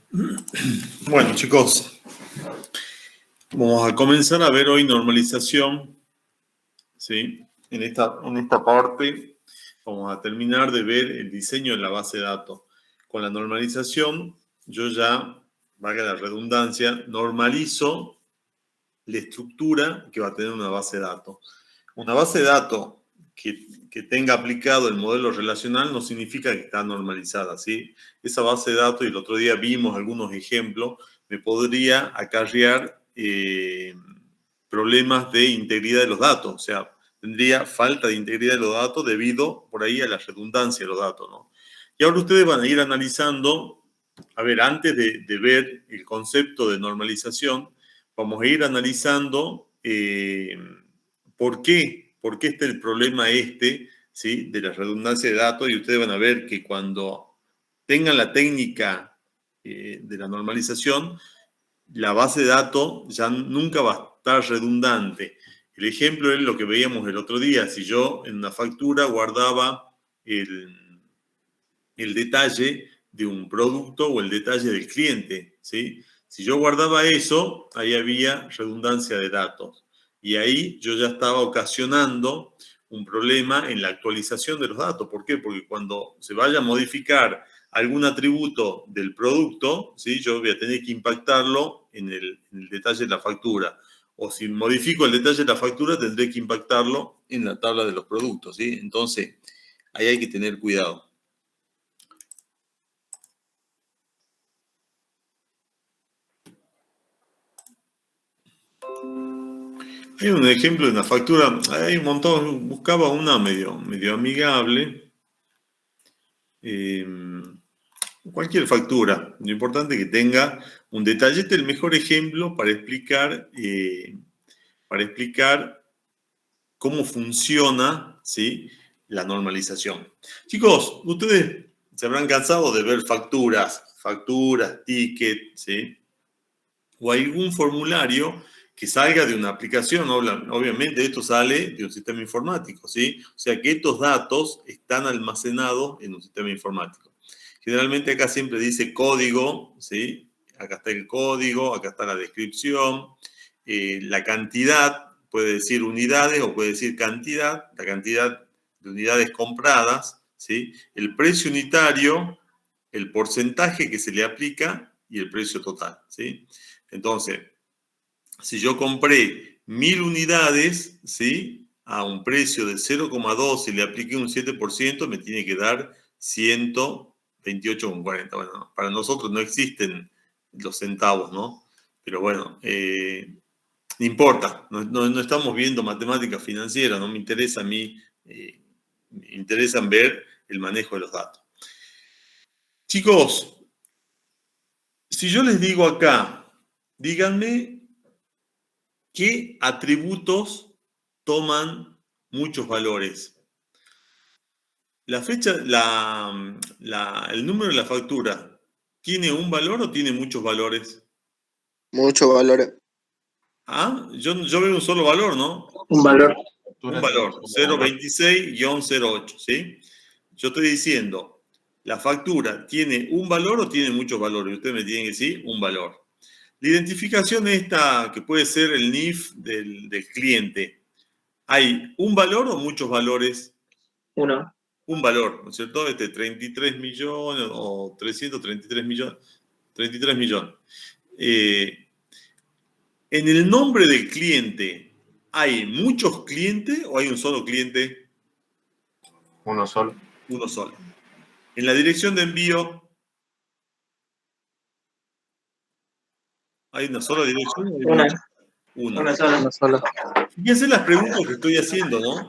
Bueno, chicos, vamos a comenzar a ver hoy normalización, ¿sí? En esta parte vamos a terminar de ver el diseño de la base de datos. Con la normalización, yo ya, valga la redundancia, normalizo la estructura que va a tener una base de datos. Una base de datos que tenga aplicado el modelo relacional no significa que está normalizada, ¿sí? Esa base de datos, y el otro día vimos algunos ejemplos, me podría acarrear problemas de integridad de los datos, o sea, tendría falta de integridad de los datos debido por ahí a la redundancia de los datos, ¿no? Y ahora ustedes van a ir analizando, a ver, antes de ver el concepto de normalización, vamos a ir analizando por qué está el problema ¿sí? De la redundancia de datos, y ustedes van a ver que cuando tengan la técnica de la normalización, la base de datos ya nunca va a estar redundante. El ejemplo es lo que veíamos el otro día. Si yo en una factura guardaba el detalle de un producto o el detalle del cliente, ¿sí? Si yo guardaba eso, ahí había redundancia de datos. Y ahí yo ya estaba ocasionando un problema en la actualización de los datos. ¿Por qué? Porque cuando se vaya a modificar algún atributo del producto, ¿sí? Yo voy a tener que impactarlo en el detalle de la factura. O si modifico el detalle de la factura, tendré que impactarlo en la tabla de los productos, ¿sí? Entonces, ahí hay que tener cuidado. Hay un ejemplo de una factura, hay un montón, buscaba una medio amigable. Cualquier factura, lo importante es que tenga un detalle. Este es el mejor ejemplo para explicar cómo funciona, ¿sí? La normalización. Chicos, ustedes se habrán cansado de ver facturas, tickets, ¿sí? O algún formulario que salga de una aplicación. Obviamente esto sale de un sistema informático, ¿sí? O sea que estos datos están almacenados en un sistema informático. Generalmente acá siempre dice código, ¿sí? Acá está el código, acá está la descripción, la cantidad, puede decir unidades o puede decir cantidad, la cantidad de unidades compradas, ¿sí? El precio unitario, el porcentaje que se le aplica y el precio total, ¿sí? Entonces, si yo compré 1000 unidades, ¿sí? A un precio de 0,2 y le apliqué un 7%, me tiene que dar 128,40. Bueno, para nosotros no existen los centavos, ¿no? Pero bueno, no importa, no estamos viendo matemáticas financieras, no me interesa a mí, me interesan ver el manejo de los datos. Chicos, si yo les digo acá, díganme qué atributos toman muchos valores. La fecha, el número de la factura, ¿tiene un valor o tiene muchos valores? Muchos valores. Ah, yo veo un solo valor, ¿no? Un valor. Un valor, 026-08, ¿sí? Yo estoy diciendo, ¿la factura tiene un valor o tiene muchos valores? Usted me tiene que decir un valor. La identificación esta, que puede ser el NIF del cliente, ¿hay un valor o muchos valores? Uno. Un valor, ¿no es cierto? 33 millones o 333 millones. 33 millones. En el nombre del cliente, ¿hay muchos clientes o hay un solo cliente? Uno solo. Uno solo. En la dirección de envío, ¿hay una sola dirección? Una sola. Fíjense las preguntas que estoy haciendo, ¿no?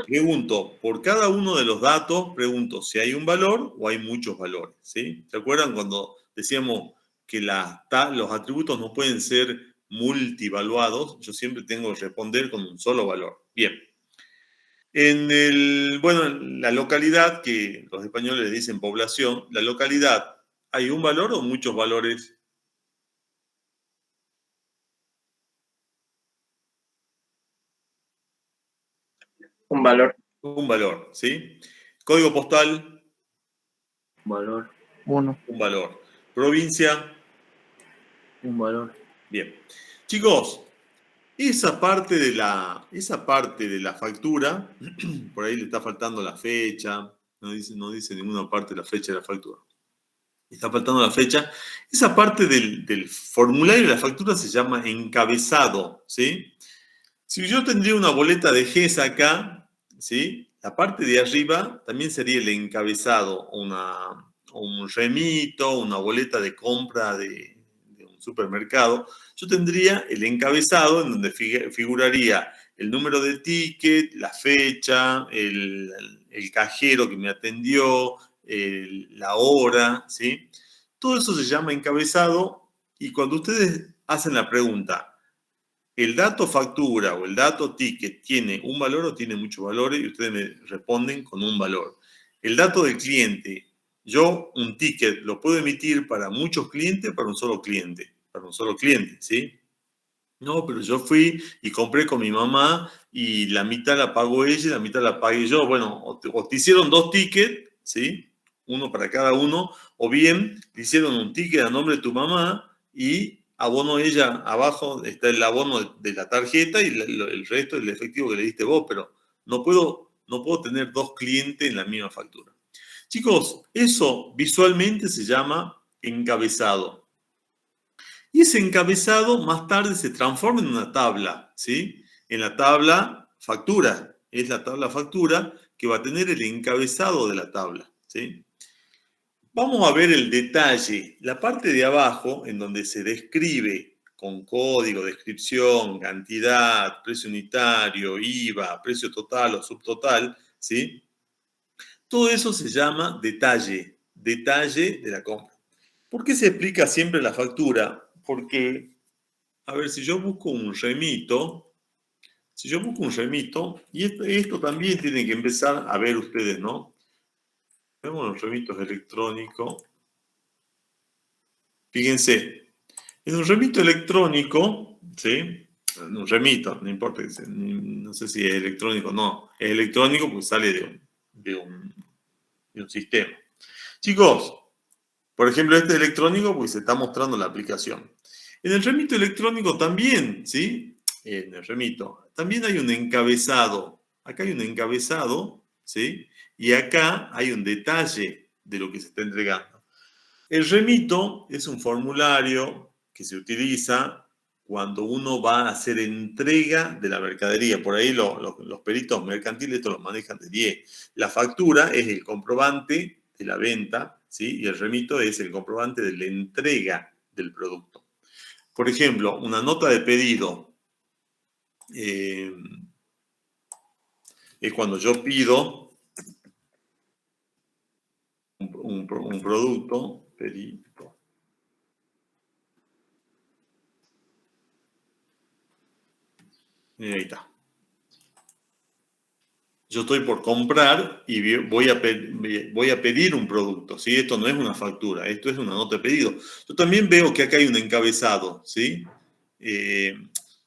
Pregunto, por cada uno de los datos, pregunto si hay un valor o hay muchos valores, ¿sí? ¿Se acuerdan cuando decíamos que los atributos no pueden ser multivaluados? Yo siempre tengo que responder con un solo valor. Bien. En la localidad, que los españoles le dicen población, la localidad, ¿hay un valor o muchos valores? Un valor. Un valor, ¿sí? Código postal. Valor. Uno. Un valor. Provincia. Un valor. Bien. Chicos, esa parte de la factura, por ahí le está faltando la fecha, no dice ninguna parte de la fecha de la factura. Está faltando la fecha. Esa parte del formulario de la factura se llama encabezado, ¿sí? Si yo tendría una boleta de GES acá, ¿sí? La parte de arriba también sería el encabezado, un remito, una boleta de compra de un supermercado. Yo tendría el encabezado en donde figuraría el número de ticket, la fecha, el cajero que me atendió, la hora, ¿sí? Todo eso se llama encabezado y cuando ustedes hacen la pregunta, ¿el dato factura o el dato ticket tiene un valor o tiene muchos valores? Y ustedes me responden con un valor. El dato del cliente, yo un ticket lo puedo emitir para muchos clientes, para un solo cliente, ¿sí? No, pero yo fui y compré con mi mamá y la mitad la pagó ella y la mitad la pagué yo. Bueno, o te hicieron 2 tickets, ¿sí? Uno para cada uno, o bien te hicieron un ticket a nombre de tu mamá y abonó ella, abajo está el abono de la tarjeta y el resto del efectivo que le diste vos, pero no puedo tener 2 clientes en la misma factura. Chicos, eso visualmente se llama encabezado. Y ese encabezado más tarde se transforma en una tabla, ¿sí? En la tabla factura. Es la tabla factura que va a tener el encabezado de la tabla, ¿sí? Vamos a ver el detalle. La parte de abajo, en donde se describe con código, descripción, cantidad, precio unitario, IVA, precio total o subtotal, ¿sí? Todo eso se llama detalle de la compra. ¿Por qué se explica siempre la factura? Porque, a ver, si yo busco un remito, y esto también tienen que empezar a ver ustedes, ¿no? Vemos los remitos electrónicos. Fíjense, en un remito electrónico, ¿sí? En un remito, no importa, no sé si es electrónico o no, es electrónico porque sale de un sistema. Chicos, por ejemplo, este electrónico pues se está mostrando la aplicación. En el remito electrónico también, ¿sí? En el remito también hay un encabezado. Acá hay un encabezado, ¿sí? Y acá hay un detalle de lo que se está entregando. El remito es un formulario que se utiliza cuando uno va a hacer entrega de la mercadería. Por ahí los peritos mercantiles esto lo manejan de 10. La factura es el comprobante de la venta, ¿sí? Y el remito es el comprobante de la entrega del producto. Por ejemplo, una nota de pedido es cuando yo pido un producto, pedido. Y ahí está. Yo estoy por comprar y voy a pedir un producto, ¿sí? Esto no es una factura, esto es una nota de pedido. Yo también veo que acá hay un encabezado, ¿sí?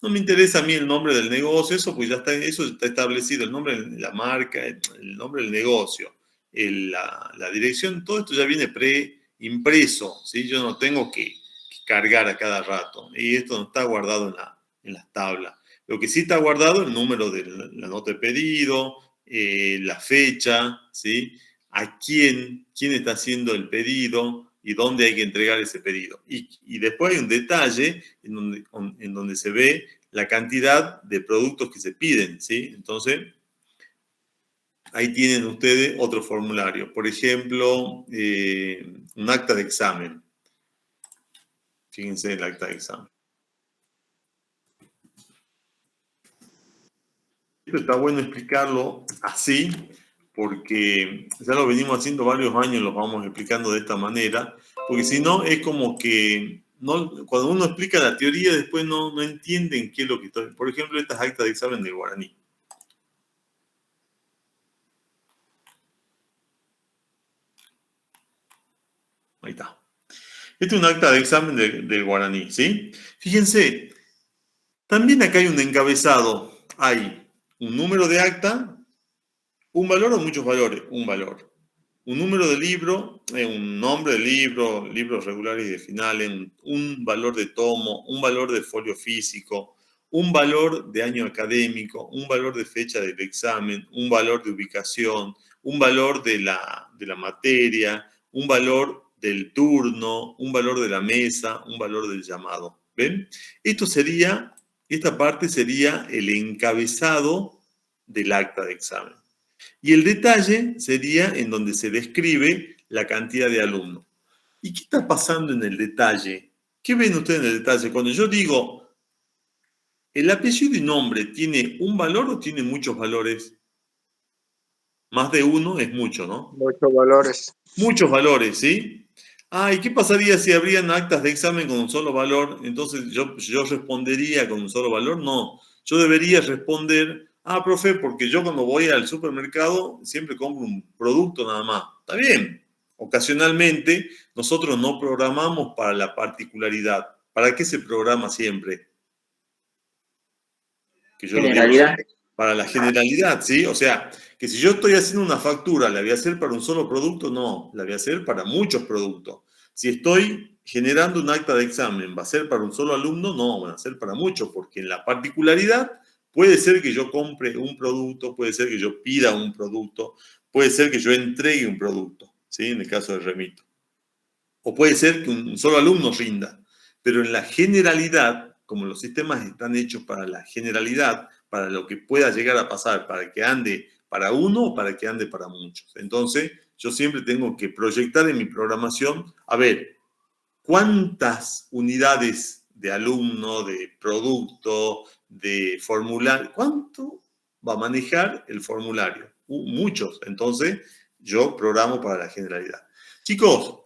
No me interesa a mí el nombre del negocio, eso pues ya está, eso está establecido, el nombre de la marca, el nombre del negocio, la dirección, todo esto ya viene preimpreso, ¿sí? Yo no tengo que cargar a cada rato y esto no está guardado en las tablas. Lo que sí está guardado es el número de la nota de pedido, la fecha, ¿sí? A quién está haciendo el pedido y dónde hay que entregar ese pedido. Y después hay un detalle en donde se ve la cantidad de productos que se piden, ¿sí? Entonces, ahí tienen ustedes otro formulario. Por ejemplo, un acta de examen. Fíjense el acta de examen. Esto está bueno explicarlo así, porque ya lo venimos haciendo varios años, lo vamos explicando de esta manera, porque si no es como que cuando uno explica la teoría después no entienden qué es lo que está. Por ejemplo, estas actas de examen del guaraní. Ahí está. Este es un acta de examen del guaraní, ¿sí? Fíjense, también acá hay un encabezado. Hay un número de acta, un valor o muchos valores, un valor. un número de libro, un nombre de libro, libros regulares y de finales, un valor de tomo, un valor de folio físico, un valor de año académico, un valor de fecha del examen, un valor de ubicación, un valor de la materia, un valor del turno, un valor de la mesa, un valor del llamado. ¿Ven? Esta parte sería el encabezado del acta de examen. Y el detalle sería en donde se describe la cantidad de alumnos. ¿Y qué está pasando en el detalle? ¿Qué ven ustedes en el detalle? Cuando yo digo, ¿el apellido y nombre tiene un valor o tiene muchos valores? Más de uno es mucho, ¿no? Muchos valores. Muchos valores, ¿sí? Ah, ¿y qué pasaría si habrían actas de examen con un solo valor? Entonces yo respondería con un solo valor. No, yo debería responder, profe, porque yo cuando voy al supermercado siempre compro un producto nada más. Está bien. Ocasionalmente nosotros no programamos para la particularidad. ¿Para qué se programa siempre? Que yo lo digo. Generalidad. Para la generalidad, ¿sí? O sea, que si yo estoy haciendo una factura, ¿la voy a hacer para un solo producto? No, la voy a hacer para muchos productos. Si estoy generando un acta de examen, ¿va a ser para un solo alumno? No, va a ser para muchos, porque en la particularidad puede ser que yo compre un producto, puede ser que yo pida un producto, puede ser que yo entregue un producto, ¿sí? En el caso del remito. O puede ser que un solo alumno rinda. Pero en la generalidad, como los sistemas están hechos para la generalidad, para lo que pueda llegar a pasar, para que ande para uno o para que ande para muchos. Entonces, yo siempre tengo que proyectar en mi programación, a ver, ¿cuántas unidades de alumno, de producto, de formulario, cuánto va a manejar el formulario? Muchos. Entonces, yo programo para la generalidad. Chicos,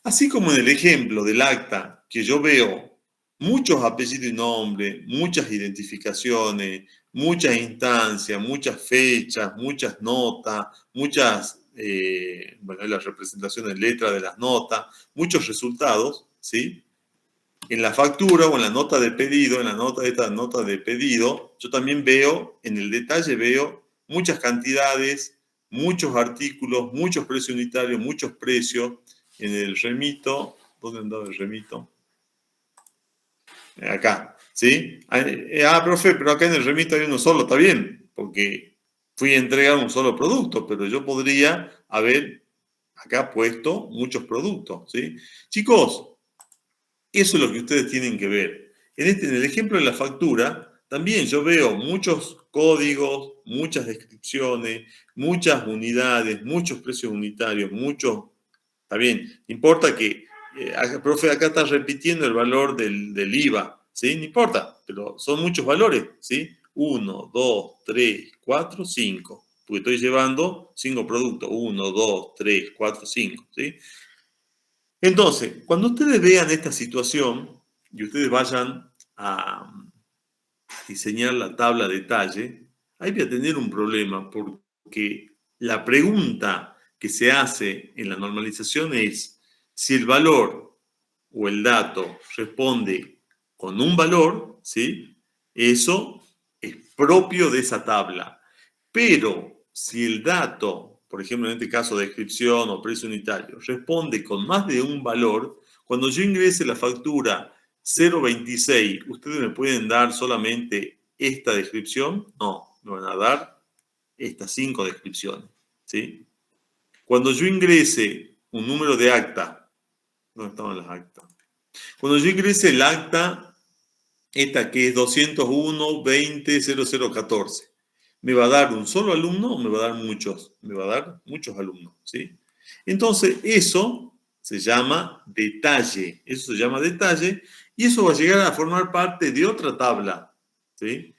así como en el ejemplo del acta, que yo veo muchos apellidos y nombres, muchas identificaciones, muchas instancias, muchas fechas, muchas notas, muchas, la representación en letra de las notas, muchos resultados, ¿sí? En la factura o en la nota de pedido, en la nota de pedido, yo también veo, en el detalle veo muchas cantidades, muchos artículos, muchos precios unitarios, muchos precios. En el remito, ¿dónde andaba el remito? Acá, ¿sí? Profe, pero acá en el remito hay uno solo, está bien, porque fui a entregar un solo producto, pero yo podría haber acá puesto muchos productos, ¿sí? Chicos, eso es lo que ustedes tienen que ver. En el ejemplo de la factura, también yo veo muchos códigos, muchas descripciones, muchas unidades, muchos precios unitarios, muchos. Está bien, importa que, profe, acá está repitiendo el valor del IVA, ¿sí? No importa, pero son muchos valores, ¿sí? 1, 2, 3, 4, 5. Porque estoy llevando 5 productos. 1, 2, 3, 4, 5, ¿sí? Entonces, cuando ustedes vean esta situación y ustedes vayan a diseñar la tabla de detalle, ahí voy a tener un problema porque la pregunta que se hace en la normalización es si el valor o el dato responde con un valor, ¿sí? Eso es propio de esa tabla. Pero si el dato, por ejemplo en este caso descripción o precio unitario, responde con más de un valor, cuando yo ingrese la factura 0.26, ¿ustedes me pueden dar solamente esta descripción? No, me van a dar estas 5 descripciones, ¿sí? Cuando yo ingrese un número de acta, ¿dónde estaban las actas? Cuando yo ingrese el acta, esta que es 201.20.0014, ¿me va a dar un solo alumno o me va a dar muchos? Me va a dar muchos alumnos, ¿sí? Entonces, eso se llama detalle. Eso se llama detalle y eso va a llegar a formar parte de otra tabla, ¿sí?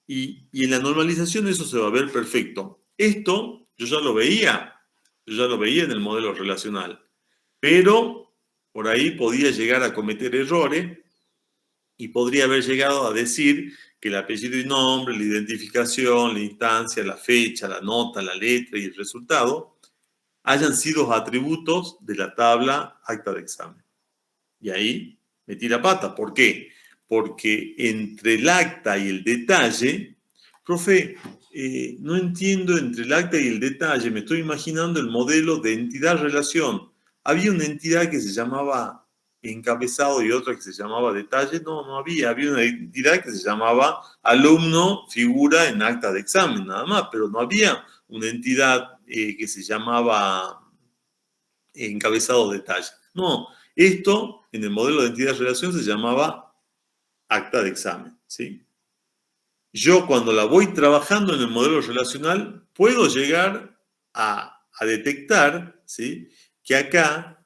Y en la normalización eso se va a ver perfecto. Esto yo ya lo veía en el modelo relacional, pero por ahí podía llegar a cometer errores y podría haber llegado a decir que el apellido y nombre, la identificación, la instancia, la fecha, la nota, la letra y el resultado hayan sido atributos de la tabla acta de examen. Y ahí metí la pata. ¿Por qué? Porque entre el acta y el detalle, profe, no entiendo entre el acta y el detalle, me estoy imaginando el modelo de entidad-relación. Había una entidad que se llamaba encabezado y otra que se llamaba detalle. No había. Había una entidad que se llamaba alumno, figura en acta de examen, nada más, pero no había una entidad que se llamaba encabezado detalle. No, esto en el modelo de entidad-relación se llamaba acta de examen, ¿sí? Yo cuando la voy trabajando en el modelo relacional, puedo llegar a detectar, ¿sí?, que acá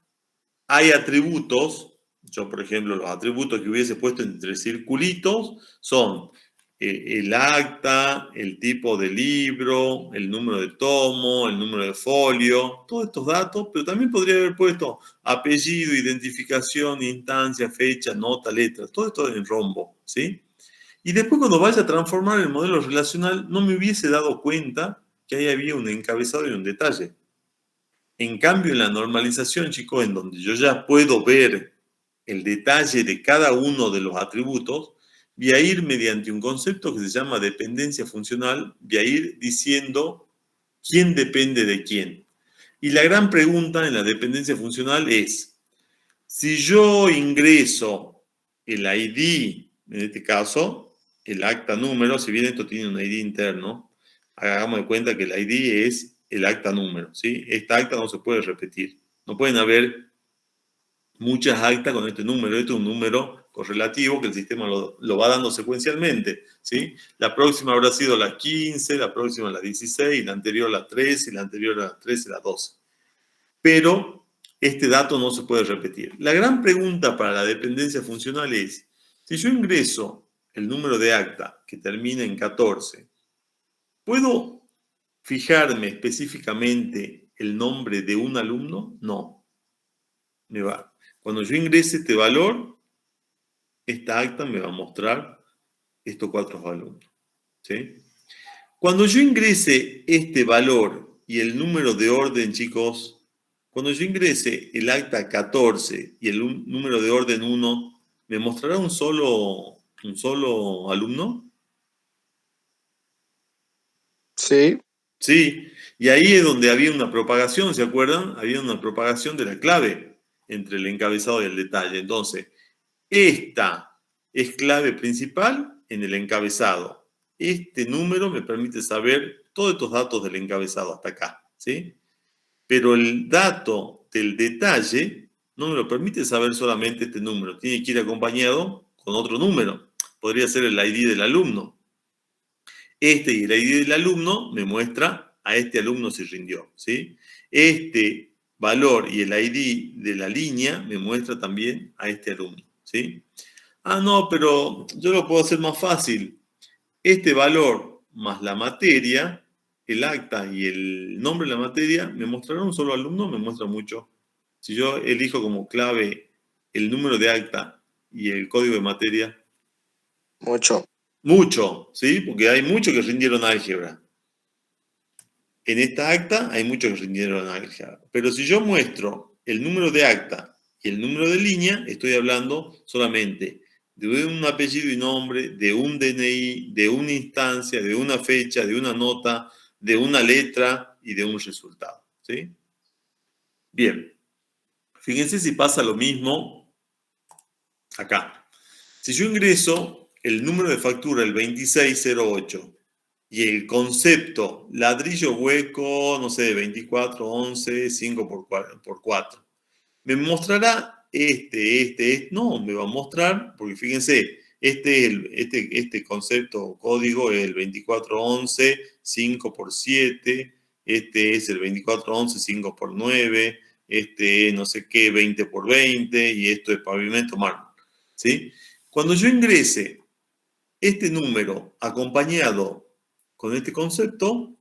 hay atributos. Yo, por ejemplo, los atributos que hubiese puesto entre circulitos son el acta, el tipo de libro, el número de tomo, el número de folio, todos estos datos, pero también podría haber puesto apellido, identificación, instancia, fecha, nota, letra, todo esto en rombo, ¿sí? Y después cuando vaya a transformar el modelo relacional, no me hubiese dado cuenta que ahí había un encabezado y un detalle. En cambio, en la normalización, chicos, en donde yo ya puedo ver el detalle de cada uno de los atributos, voy a ir mediante un concepto que se llama dependencia funcional, voy a ir diciendo quién depende de quién. Y la gran pregunta en la dependencia funcional es, si yo ingreso el ID, en este caso, el acta número, si bien esto tiene un ID interno, hagamos de cuenta que el ID es el acta número, ¿sí? Esta acta no se puede repetir. No pueden haber muchas actas con este número. Este es un número correlativo que el sistema lo va dando secuencialmente, ¿sí? La próxima habrá sido la 15, la próxima la 16, la anterior la 13, la anterior la 13, la 12. Pero este dato no se puede repetir. La gran pregunta para la dependencia funcional es, si yo ingreso el número de acta que termina en 14, ¿puedo fijarme específicamente el nombre de un alumno? No. Me va. Cuando yo ingrese este valor, esta acta me va a mostrar estos 4 alumnos, ¿sí? Cuando yo ingrese este valor y el número de orden, chicos, cuando yo ingrese el acta 14 y el número de orden 1, ¿me mostrará un solo alumno? Sí, Sí, y ahí es donde había una propagación, ¿se acuerdan? Había una propagación de la clave entre el encabezado y el detalle. Entonces, esta es clave principal en el encabezado. Este número me permite saber todos estos datos del encabezado hasta acá, ¿sí? Pero el dato del detalle no me lo permite saber solamente este número. Tiene que ir acompañado con otro número. Podría ser el ID del alumno. Este y el ID del alumno me muestra a este alumno si rindió, ¿sí? Este valor y el ID de la línea me muestra también a este alumno, ¿sí? Ah, no, pero yo lo puedo hacer más fácil. Este valor más la materia, el acta y el nombre de la materia, ¿me mostrará un solo alumno? Me muestra mucho. Si yo elijo como clave el número de acta y el código de materia, mucho. mucho, ¿sí? Porque hay muchos que rindieron álgebra. En esta acta hay muchos que rindieron álgebra. Pero si yo muestro el número de acta y el número de línea, estoy hablando solamente de un apellido y nombre, de un DNI, de una instancia, de una fecha, de una nota, de una letra y de un resultado, ¿sí? Bien. Fíjense si pasa lo mismo acá. Si yo ingreso el número de factura, el 2608, y el concepto ladrillo hueco, no sé, 2411, 5 por 4, me mostrará no, me va a mostrar, porque fíjense, este concepto o código es el 2411, 5 por 7, este es el 2411, 5 por 9, este no sé qué, 20 por 20, y esto es pavimento mármol, ¿sí? Cuando yo ingrese este número acompañado con este concepto,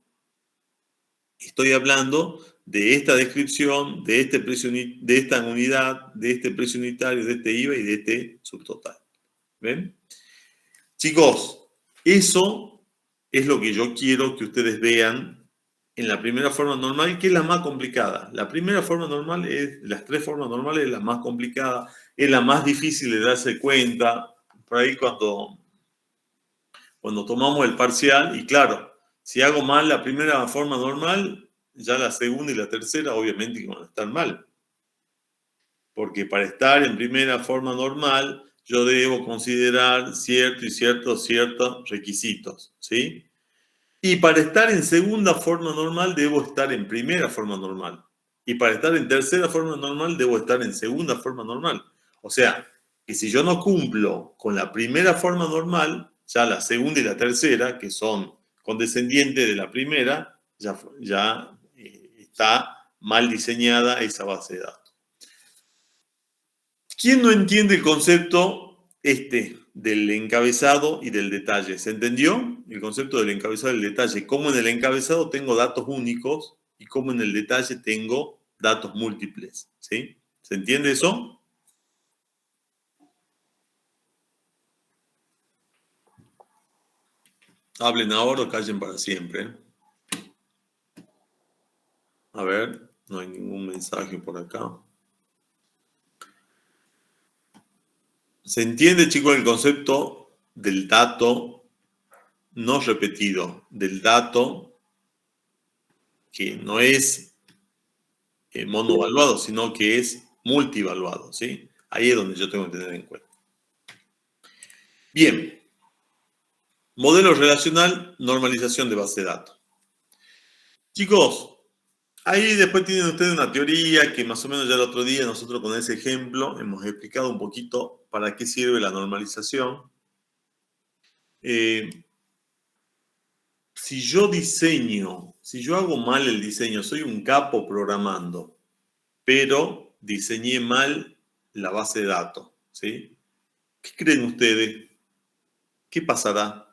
estoy hablando de esta descripción, de esta unidad, de este precio unitario, de este IVA y de este subtotal. ¿Ven? Chicos, eso es lo que yo quiero que ustedes vean en la primera forma normal, que es la más complicada. La primera forma normal es, las 3 formas normales es la más complicada, es la más difícil de darse cuenta. Por ahí cuando tomamos el parcial, y claro, Si hago mal la primera forma normal, ya la segunda y la tercera obviamente van a estar mal. Porque para estar en primera forma normal, yo debo considerar ciertos requisitos, ¿sí? Y para estar en segunda forma normal, debo estar en primera forma normal. Y para estar en tercera forma normal, debo estar en segunda forma normal. O sea, que si yo no cumplo con la primera forma normal, ya la segunda y la tercera, que son condescendientes de la primera, ya está mal diseñada esa base de datos. ¿Quién no entiende el concepto del encabezado y del detalle? ¿Se entendió? El concepto del encabezado y del detalle. Cómo en el encabezado tengo datos únicos y cómo en el detalle tengo datos múltiples. ¿Sí? ¿Se entiende eso? Hablen ahora o callen para siempre. A ver, no hay ningún mensaje por acá. ¿Se entiende, chicos, el concepto del dato no repetido? Del dato que no es monovaluado, sino que es multivaluado, ¿sí? Ahí es donde yo tengo que tener en cuenta. Bien. Modelo relacional, normalización de base de datos. Chicos, ahí después tienen ustedes una teoría que más o menos ya el otro día nosotros con ese ejemplo hemos explicado un poquito para qué sirve la normalización. Si yo hago mal el diseño, soy un capo programando, pero diseñé mal la base de datos, ¿sí? ¿Qué creen ustedes? ¿Qué pasará?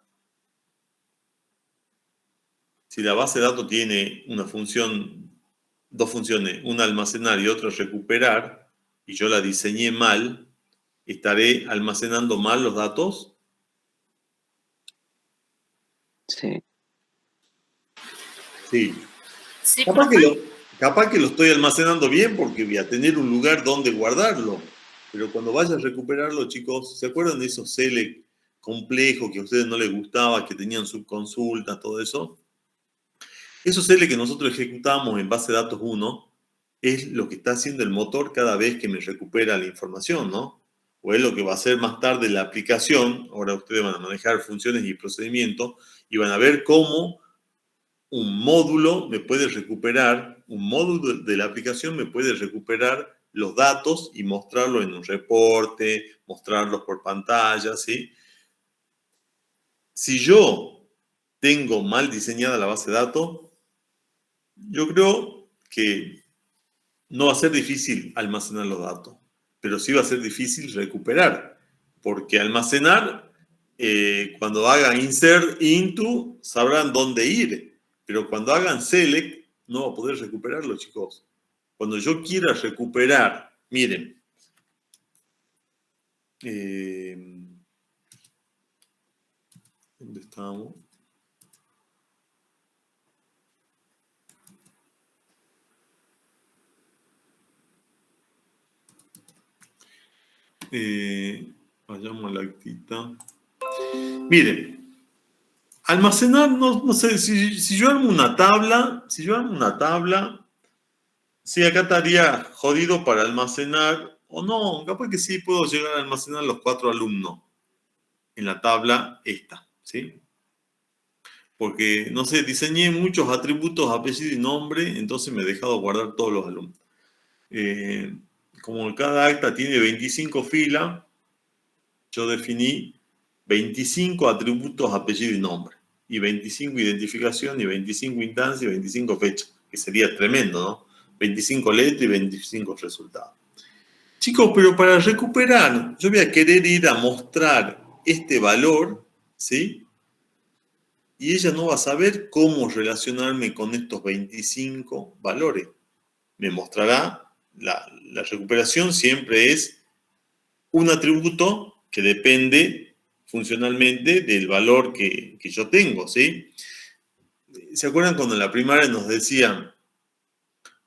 Si la base de datos tiene dos funciones, una almacenar y otra recuperar, y yo la diseñé mal, ¿estaré almacenando mal los datos? Sí. Sí. Sí, Capaz que lo estoy almacenando bien porque voy a tener un lugar donde guardarlo. Pero cuando vaya a recuperarlo, chicos, ¿se acuerdan de esos select complejos que a ustedes no les gustaba, que tenían subconsultas, todo eso? Esos select que nosotros ejecutamos en base de datos 1 es lo que está haciendo el motor cada vez que me recupera la información, ¿no? O es lo que va a hacer más tarde la aplicación. Ahora ustedes van a manejar funciones y procedimientos y van a ver cómo un módulo de la aplicación me puede recuperar los datos y mostrarlo en un reporte, mostrarlos por pantalla, ¿sí? Si yo tengo mal diseñada la base de datos, yo creo que no va a ser difícil almacenar los datos, pero sí va a ser difícil recuperar, porque almacenar, cuando hagan insert into, sabrán dónde ir, pero cuando hagan select, no va a poder recuperarlo, chicos. Cuando yo quiera recuperar, miren, ¿dónde estamos? Vayamos a la actita. Miren, almacenar, no sé, si yo armo una tabla, sí, acá estaría jodido para almacenar, o no, capaz que sí puedo llegar a almacenar los 4 alumnos en la tabla esta, ¿sí? Porque, no sé, diseñé muchos atributos, apellido y nombre, entonces me he dejado guardar todos los alumnos. Como cada acta tiene 25 filas, yo definí 25 atributos, apellido y nombre, y 25 identificación, y 25 instancias, y 25 fechas, que sería tremendo, ¿no? 25 letras y 25 resultados. Chicos, pero para recuperar, yo voy a querer ir a mostrar este valor, ¿sí? Y ella no va a saber cómo relacionarme con estos 25 valores. Me mostrará, la recuperación siempre es un atributo que depende funcionalmente del valor que yo tengo, ¿sí? ¿Se acuerdan cuando en la primaria nos decían,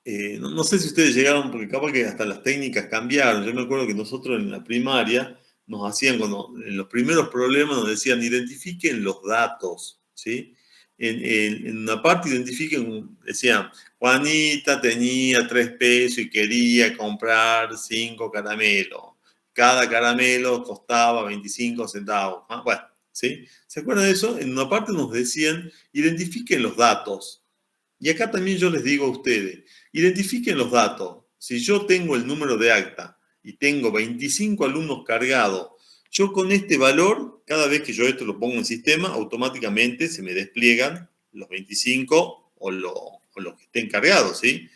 no sé si ustedes llegaron, porque capaz que hasta las técnicas cambiaron? Yo me acuerdo que nosotros en la primaria nos hacían, en los primeros problemas nos decían, identifiquen los datos, ¿sí? en una parte identifiquen, decían, Juanita tenía 3 pesos y quería comprar 5 caramelos. Cada caramelo costaba 25 centavos. ¿Ah? Bueno, ¿sí? ¿Se acuerdan de eso? En una parte nos decían, identifiquen los datos. Y acá también yo les digo a ustedes, identifiquen los datos. Si yo tengo el número de acta y tengo 25 alumnos cargados, yo con este valor, cada vez que yo esto lo pongo en sistema, automáticamente se me despliegan los 25 o los que estén cargados, ¿sí?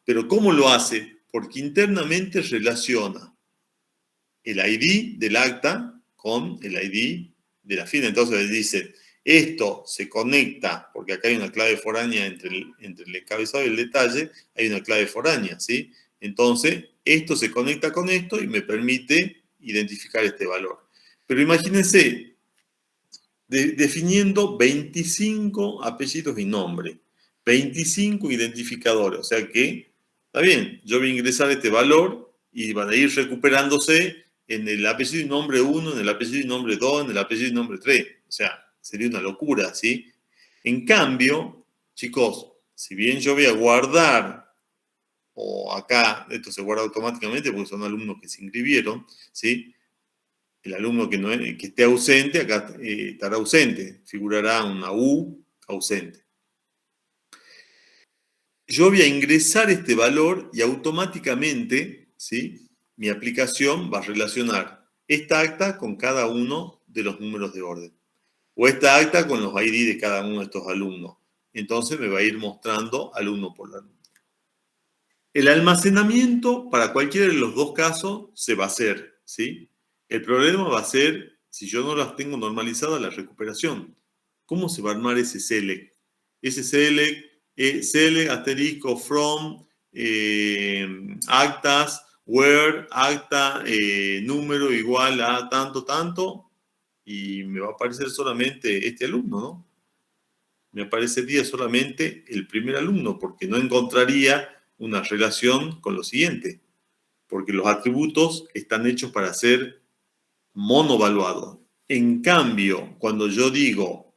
Pero ¿cómo lo hace? Porque internamente relaciona el ID del acta con el ID de la fila. Entonces dice, esto se conecta, porque acá hay una clave foránea entre el encabezado y el detalle, hay una clave foránea, ¿sí? Entonces, esto se conecta con esto y me permite identificar este valor. Pero imagínense, definiendo 25 apellidos y nombre, 25 identificadores, o sea que, está bien, yo voy a ingresar este valor y van a ir recuperándose en el apellido y nombre 1, en el apellido y nombre 2, en el apellido y nombre 3. O sea, sería una locura, ¿sí? En cambio, chicos, si bien yo voy a guardar, o acá esto se guarda automáticamente porque son alumnos que se inscribieron, ¿sí? El alumno que, no es, que esté ausente, acá estará ausente, figurará una U ausente. Yo voy a ingresar este valor y automáticamente, ¿sí? Mi aplicación va a relacionar esta acta con cada uno de los números de orden. O esta acta con los ID de cada uno de estos alumnos. Entonces me va a ir mostrando alumno por alumno. El almacenamiento para cualquiera de los dos casos se va a hacer, ¿sí? El problema va a ser, si yo no las tengo normalizadas, la recuperación. ¿Cómo se va a armar ese select? Ese select, select asterisco from, actas, where, acta, número igual a tanto, tanto, y me va a aparecer solamente este alumno, ¿no? Me aparecería solamente el primer alumno, porque no encontraría una relación con lo siguiente, porque los atributos están hechos para ser monovaluados. En cambio, cuando yo digo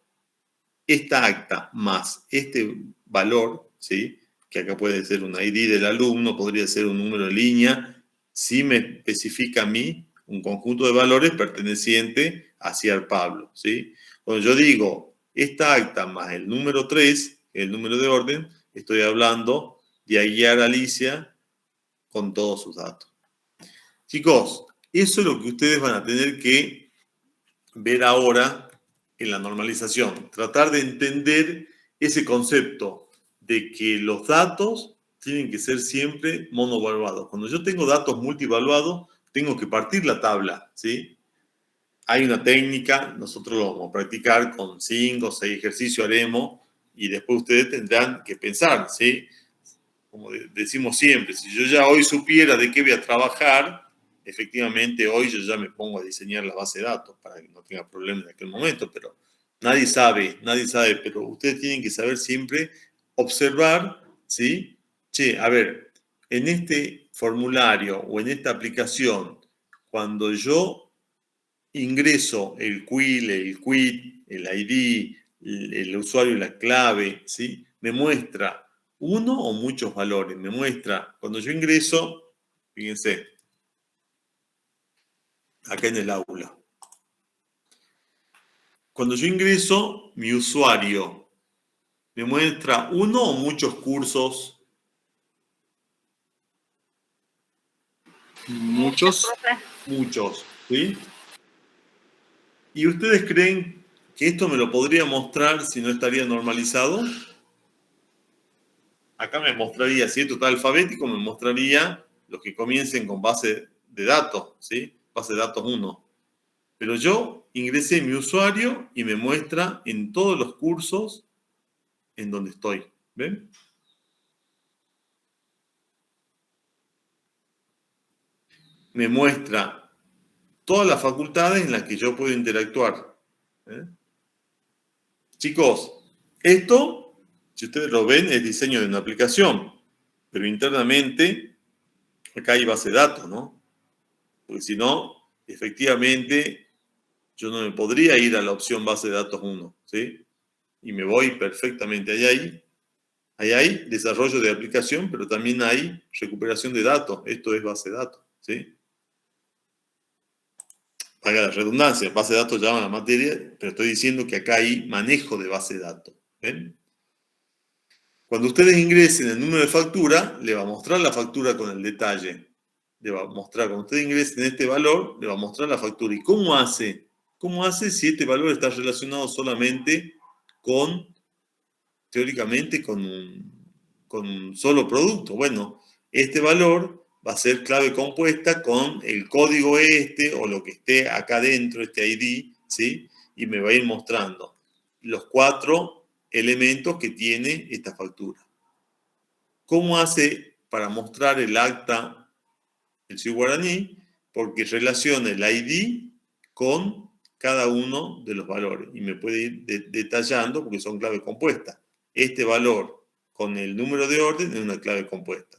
esta acta más este valor, ¿sí? Que acá puede ser un ID del alumno, podría ser un número de línea, sí me especifica a mí un conjunto de valores perteneciente a Ciar Pablo, ¿sí? Cuando yo digo esta acta más el número 3, el número de orden, estoy hablando de guiar a Alicia con todos sus datos. Chicos, eso es lo que ustedes van a tener que ver ahora en la normalización. Tratar de entender ese concepto de que los datos tienen que ser siempre monovaluados. Cuando yo tengo datos multivaluados, tengo que partir la tabla, ¿sí? Hay una técnica, nosotros lo vamos a practicar con 5 o 6 ejercicios haremos y después ustedes tendrán que pensar, ¿sí? Como decimos siempre, si yo ya hoy supiera de qué voy a trabajar, efectivamente hoy yo ya me pongo a diseñar la base de datos para que no tenga problemas en aquel momento, pero nadie sabe, pero ustedes tienen que saber siempre observar, ¿sí? Che, a ver, en este formulario o en esta aplicación, cuando yo ingreso el quill, el quit, el ID, el usuario y la clave, ¿sí? Me muestra uno o muchos valores. Me muestra, cuando yo ingreso, fíjense, acá en el aula. Cuando yo ingreso, mi usuario me muestra uno o muchos cursos. Muchos. Muchos, ¿sí? ¿Y ustedes creen que esto me lo podría mostrar si no estaría normalizado? Acá me mostraría, si esto está alfabético, me mostraría los que comiencen con base de datos, ¿sí? Base de datos 1. Pero yo ingresé mi usuario y me muestra en todos los cursos en donde estoy. ¿Ven? Me muestra todas las facultades en las que yo puedo interactuar. Chicos, esto, si ustedes lo ven, es diseño de una aplicación. Pero internamente, acá hay base de datos, ¿no? Porque si no, efectivamente, yo no me podría ir a la opción base de datos 1, ¿sí? y me voy perfectamente. Ahí hay desarrollo de aplicación, pero también hay recuperación de datos. Esto es base de datos, ¿sí? Haga la redundancia, base de datos llama la materia, pero estoy diciendo que acá hay manejo de base de datos. ¿Ven? Cuando ustedes ingresen el número de factura, le va a mostrar la factura con el detalle. Le va a mostrar, cuando ustedes ingresen este valor, le va a mostrar la factura. ¿Y cómo hace? ¿Cómo hace si este valor está relacionado solamente con, teóricamente, con un solo producto? Bueno, este valor va a ser clave compuesta con el código o lo que esté acá dentro, este ID, ¿sí? Y me va a ir mostrando los 4 elementos que tiene esta factura. ¿Cómo hace para mostrar el acta el Ciudad Guaraní? Porque relaciona el ID con cada uno de los valores y me puede ir detallando porque son claves compuestas. Este valor con el número de orden es una clave compuesta.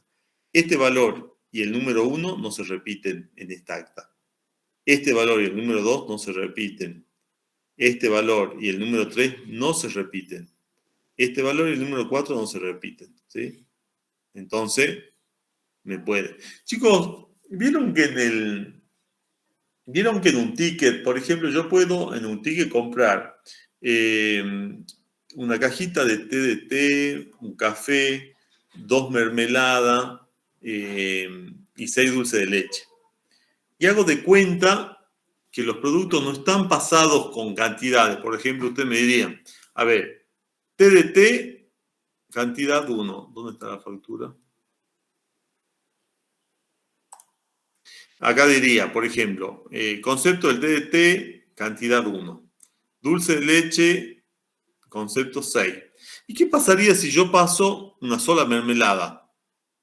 Este valor y el número 1 no se repiten en esta acta. Este valor y el número 2 no se repiten. Este valor y el número 3 no se repiten. Este valor y el número 4 no se repiten, ¿sí? Entonces, me puede. Chicos, ¿vieron que en un ticket, por ejemplo, yo puedo en un ticket comprar una cajita de té de té, un café, 2 mermeladas y 6 dulces de leche? Y hago de cuenta que los productos no están pasados con cantidades. Por ejemplo, ustedes me dirían, a ver, té de té, cantidad 1. ¿Dónde está la factura? Acá diría, por ejemplo, concepto del té de té, cantidad 1. Dulce de leche, concepto 6. ¿Y qué pasaría si yo paso una sola mermelada?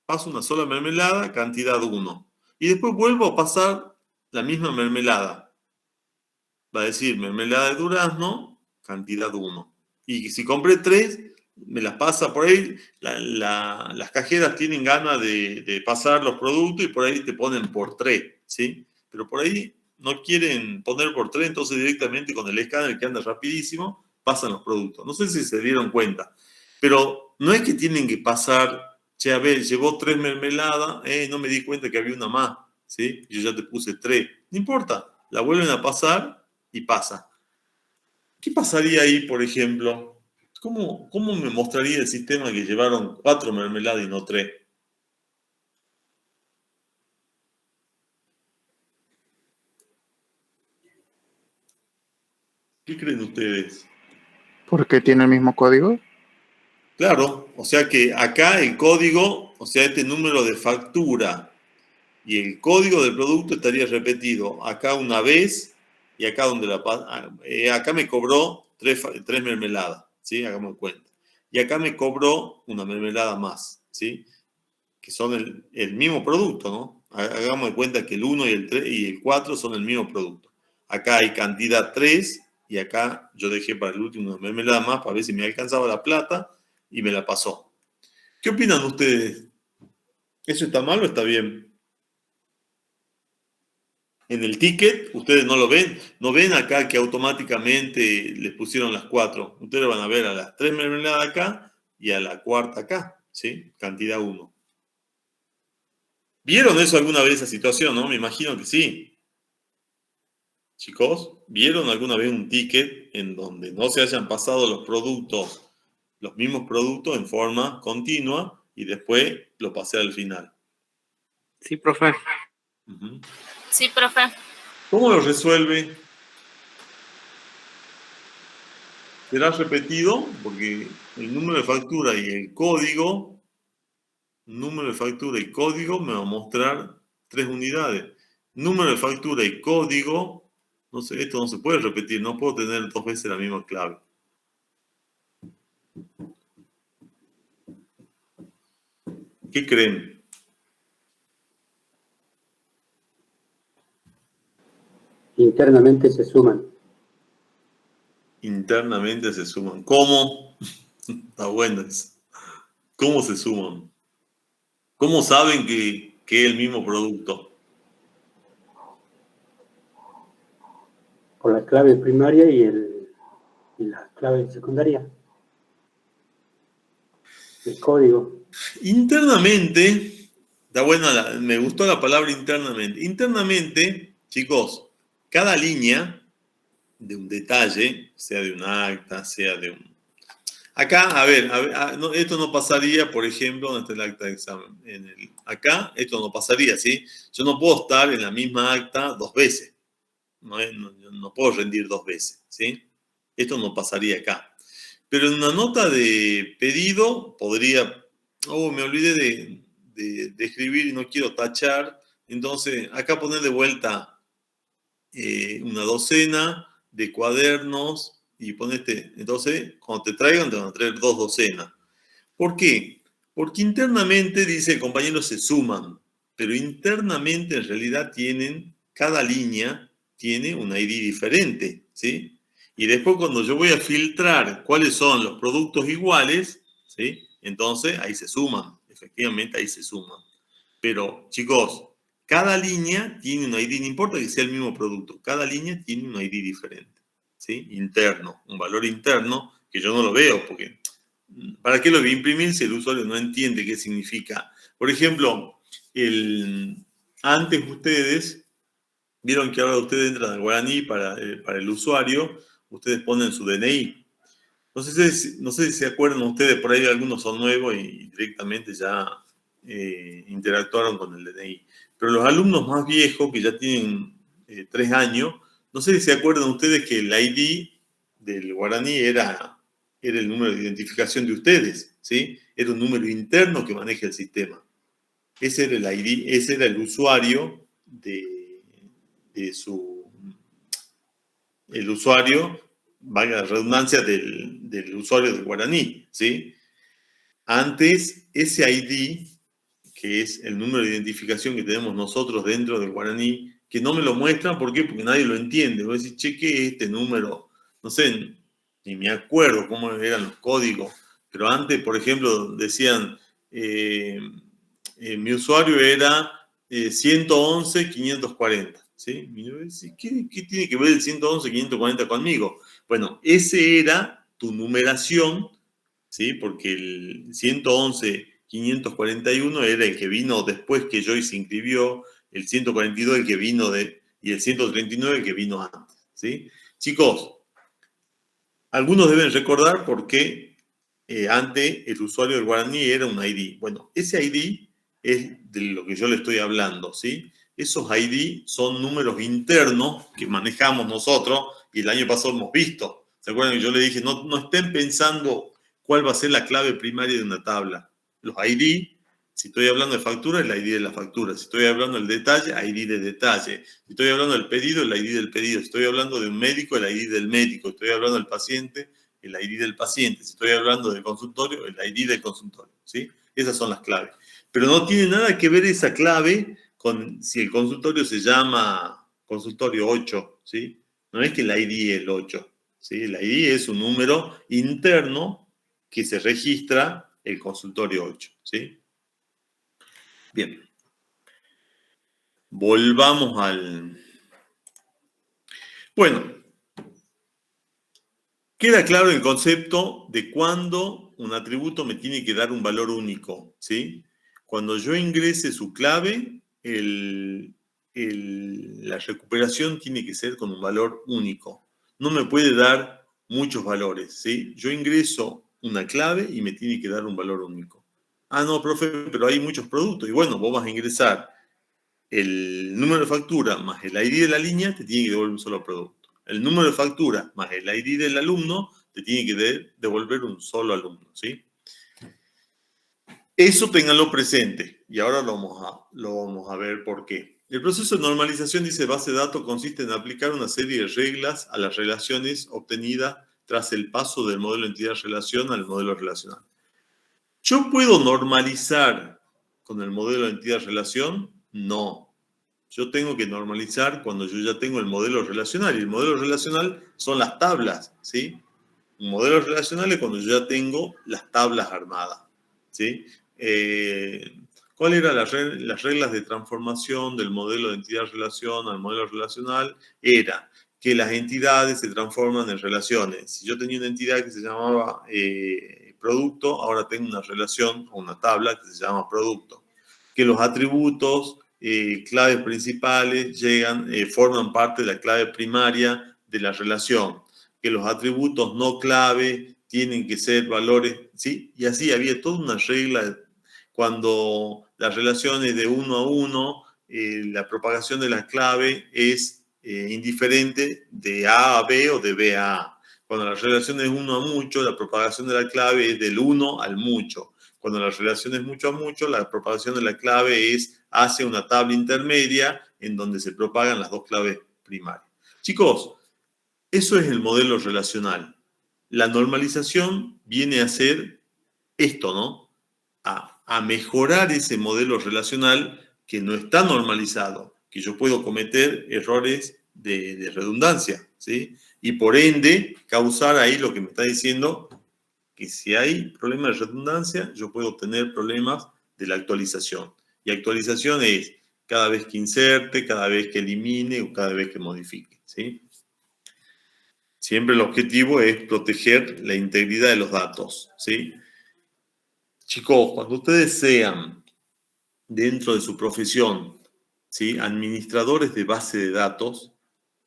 Paso una sola mermelada, cantidad 1. Y después vuelvo a pasar la misma mermelada. Va a decir mermelada de durazno, cantidad 1. Y si compré 3, me las pasa por ahí. Las cajeras tienen ganas de pasar los productos y por ahí te ponen por 3, ¿sí? Pero por ahí no quieren poner por 3, entonces directamente con el escáner que anda rapidísimo, pasan los productos. No sé si se dieron cuenta, pero no es que tienen que pasar, che, a ver, llevó 3 mermeladas, no me di cuenta que había una más, ¿sí? Yo ya te puse 3. No importa, la vuelven a pasar y pasa. ¿Qué pasaría ahí, por ejemplo? ¿Cómo me mostraría el sistema que llevaron 4 mermeladas y no 3? ¿Qué creen ustedes? ¿Por qué tiene el mismo código? Claro, o sea que acá el código, o sea, este número de factura y el código del producto estaría repetido acá una vez y acá donde acá me cobró 3 mermeladas, ¿sí? Hagamos cuenta. Y acá me cobró una mermelada más, ¿sí? Que son el mismo producto, ¿no? Hagamos de cuenta que el 1 y el 3 y el 4 son el mismo producto. Acá hay cantidad 3 y acá yo dejé para el último una mermelada más para ver si me alcanzaba la plata y me la pasó. ¿Qué opinan ustedes? ¿Eso está mal o está bien? En el ticket, ustedes no lo ven. No ven acá que automáticamente les pusieron las 4. Ustedes van a ver a las 3 mermeladas acá y a la cuarta acá, ¿sí? Cantidad 1. ¿Vieron eso alguna vez, esa situación, no? Me imagino que sí. Chicos, ¿vieron alguna vez un ticket en donde no se hayan pasado los mismos productos en forma continua y después lo pasé al final? Sí, profe. Uh-huh. Sí, profe. ¿Cómo lo resuelve? Será repetido porque el número de factura y el código, número de factura y código me va a mostrar 3 unidades. Número de factura y código, no sé, esto no se puede repetir, no puedo tener 2 veces la misma clave. ¿Qué creen? Internamente se suman. Internamente se suman. ¿Cómo? Está bueno eso. ¿Cómo se suman? ¿Cómo saben que es el mismo producto? Por la clave primaria y la clave secundaria. el código. Internamente, está buena, me gustó la palabra internamente. Internamente, chicos, cada línea de un detalle, sea de un acta, sea de un... Acá, no, esto no pasaría, por ejemplo, donde está el acta de examen. Acá, esto no pasaría, ¿sí? Yo no puedo estar en la misma acta 2 veces. No puedo rendir 2 veces, ¿sí? Esto no pasaría acá. Pero en una nota de pedido podría, me olvidé de escribir y no quiero tachar, entonces acá poner de vuelta una docena de cuadernos y ponete, entonces cuando te traigan te van a traer 2 docenas. ¿Por qué? Porque internamente, dice, compañeros, se suman, pero internamente en realidad cada línea tiene un ID diferente, ¿sí? Y después cuando yo voy a filtrar cuáles son los productos iguales, ¿sí? Entonces ahí se suman, efectivamente ahí se suman. Pero chicos, cada línea tiene un ID, no importa que sea el mismo producto, cada línea tiene un ID diferente, ¿sí? Interno, un valor interno que yo no lo veo, porque ¿para qué lo voy a imprimir si el usuario no entiende qué significa? Por ejemplo, antes ustedes, vieron que ahora ustedes entran al Guaraní para el usuario, ustedes ponen su DNI. No sé si se acuerdan ustedes, por ahí algunos son nuevos y directamente ya interactuaron con el DNI. Pero los alumnos más viejos, que ya tienen 3 años, no sé si se acuerdan ustedes que el ID del Guaraní era el número de identificación de ustedes, ¿sí? Era un número interno que maneja el sistema. Ese era el ID, ese era el usuario el usuario, valga la redundancia, del usuario del Guaraní, ¿sí? Antes, ese ID, que es el número de identificación que tenemos nosotros dentro del Guaraní, que no me lo muestran, ¿por qué? Porque nadie lo entiende. Voy a decir, che, ¿qué es este número? No sé, ni me acuerdo cómo eran los códigos, pero antes, por ejemplo, decían, mi usuario era 111-540, ¿sí? ¿Qué tiene que ver el 111-540 conmigo? Bueno, ese era tu numeración, ¿sí? Porque el 111-541 era el que vino después que Joy se inscribió, el 142 el que vino y el 139 el que vino antes, ¿sí? Chicos, algunos deben recordar por qué antes el usuario del Guaraní era un ID. Bueno, ese ID es de lo que yo le estoy hablando, ¿sí? Esos ID son números internos que manejamos nosotros y el año pasado hemos visto. ¿Se acuerdan que yo le dije, no estén pensando cuál va a ser la clave primaria de una tabla? Los ID, si estoy hablando de factura, el ID de la factura. Si estoy hablando del detalle, ID de detalle. Si estoy hablando del pedido, el ID del pedido. Si estoy hablando de un médico, el ID del médico. Si estoy hablando del paciente, el ID del paciente. Si estoy hablando del consultorio, el ID del consultorio, ¿sí? Esas son las claves. Pero no tiene nada que ver esa clave con si el consultorio se llama consultorio 8, ¿sí? No es que el ID es el 8, ¿sí? El ID es un número interno que se registra el consultorio 8, ¿sí? Bien. Volvamos al... Bueno, queda claro el concepto de cuándo un atributo me tiene que dar un valor único, ¿sí? Cuando yo ingrese su clave, la recuperación tiene que ser con un valor único. No me puede dar muchos valores, ¿sí? Yo ingreso una clave y me tiene que dar un valor único. Ah, no, profe, pero hay muchos productos. Y bueno, vos vas a ingresar el número de factura más el ID de la línea, te tiene que devolver un solo producto. El número de factura más el ID del alumno, te tiene que devolver un solo alumno, ¿sí? Eso ténganlo presente y ahora lo vamos a ver por qué. El proceso de normalización, dice base de datos, consiste en aplicar una serie de reglas a las relaciones obtenidas tras el paso del modelo entidad-relación al modelo relacional. ¿Yo puedo normalizar con el modelo entidad-relación? No. Yo tengo que normalizar cuando yo ya tengo el modelo relacional. Y el modelo relacional son las tablas, ¿sí? Un modelo relacional es cuando yo ya tengo las tablas armadas, ¿sí? ¿Cuáles eran las reglas de transformación del modelo de entidad-relación al modelo relacional? Era que las entidades se transforman en relaciones. Si yo tenía una entidad que se llamaba producto, ahora tengo una relación o una tabla que se llama producto. Que los atributos, claves principales, forman parte de la clave primaria de la relación. Que los atributos no clave tienen que ser valores, ¿sí? Y así había toda una regla. Cuando la relación es de 1 a 1, la propagación de la clave es indiferente de A a B o de B a A. Cuando la relación es 1 a mucho, la propagación de la clave es del 1 al mucho. Cuando la relación es mucho a mucho, la propagación de la clave es hacia una tabla intermedia en donde se propagan las dos claves primarias. Chicos, eso es el modelo relacional. La normalización viene a ser esto, ¿no? A mejorar ese modelo relacional que no está normalizado, que yo puedo cometer errores de redundancia, ¿sí? Y por ende, causar ahí lo que me está diciendo, que si hay problemas de redundancia, yo puedo tener problemas de la actualización. Y actualización es cada vez que inserte, cada vez que elimine o cada vez que modifique, ¿sí? Siempre el objetivo es proteger la integridad de los datos, ¿sí? Chicos, cuando ustedes sean dentro de su profesión, ¿sí?, administradores de base de datos,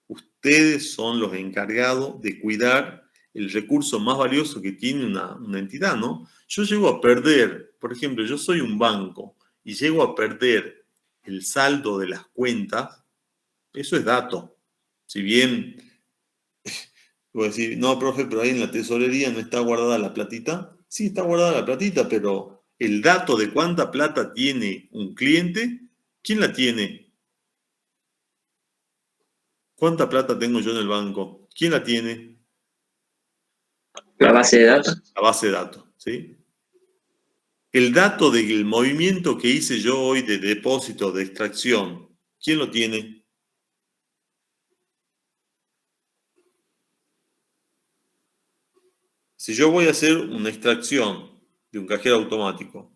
ustedes son los encargados de cuidar el recurso más valioso que tiene una entidad, ¿no? Yo llego a perder, por ejemplo, yo soy un banco y llego a perder el saldo de las cuentas, eso es dato. Si bien, voy a decir, no, profe, pero ahí en la tesorería no está guardada la platita. Sí, está guardada la platita, pero el dato de cuánta plata tiene un cliente, ¿quién la tiene? ¿Cuánta plata tengo yo en el banco? ¿Quién la tiene? La base de datos. La base de datos, ¿sí? El dato del movimiento que hice yo hoy de depósito, de extracción, ¿quién lo tiene? Si yo voy a hacer una extracción de un cajero automático,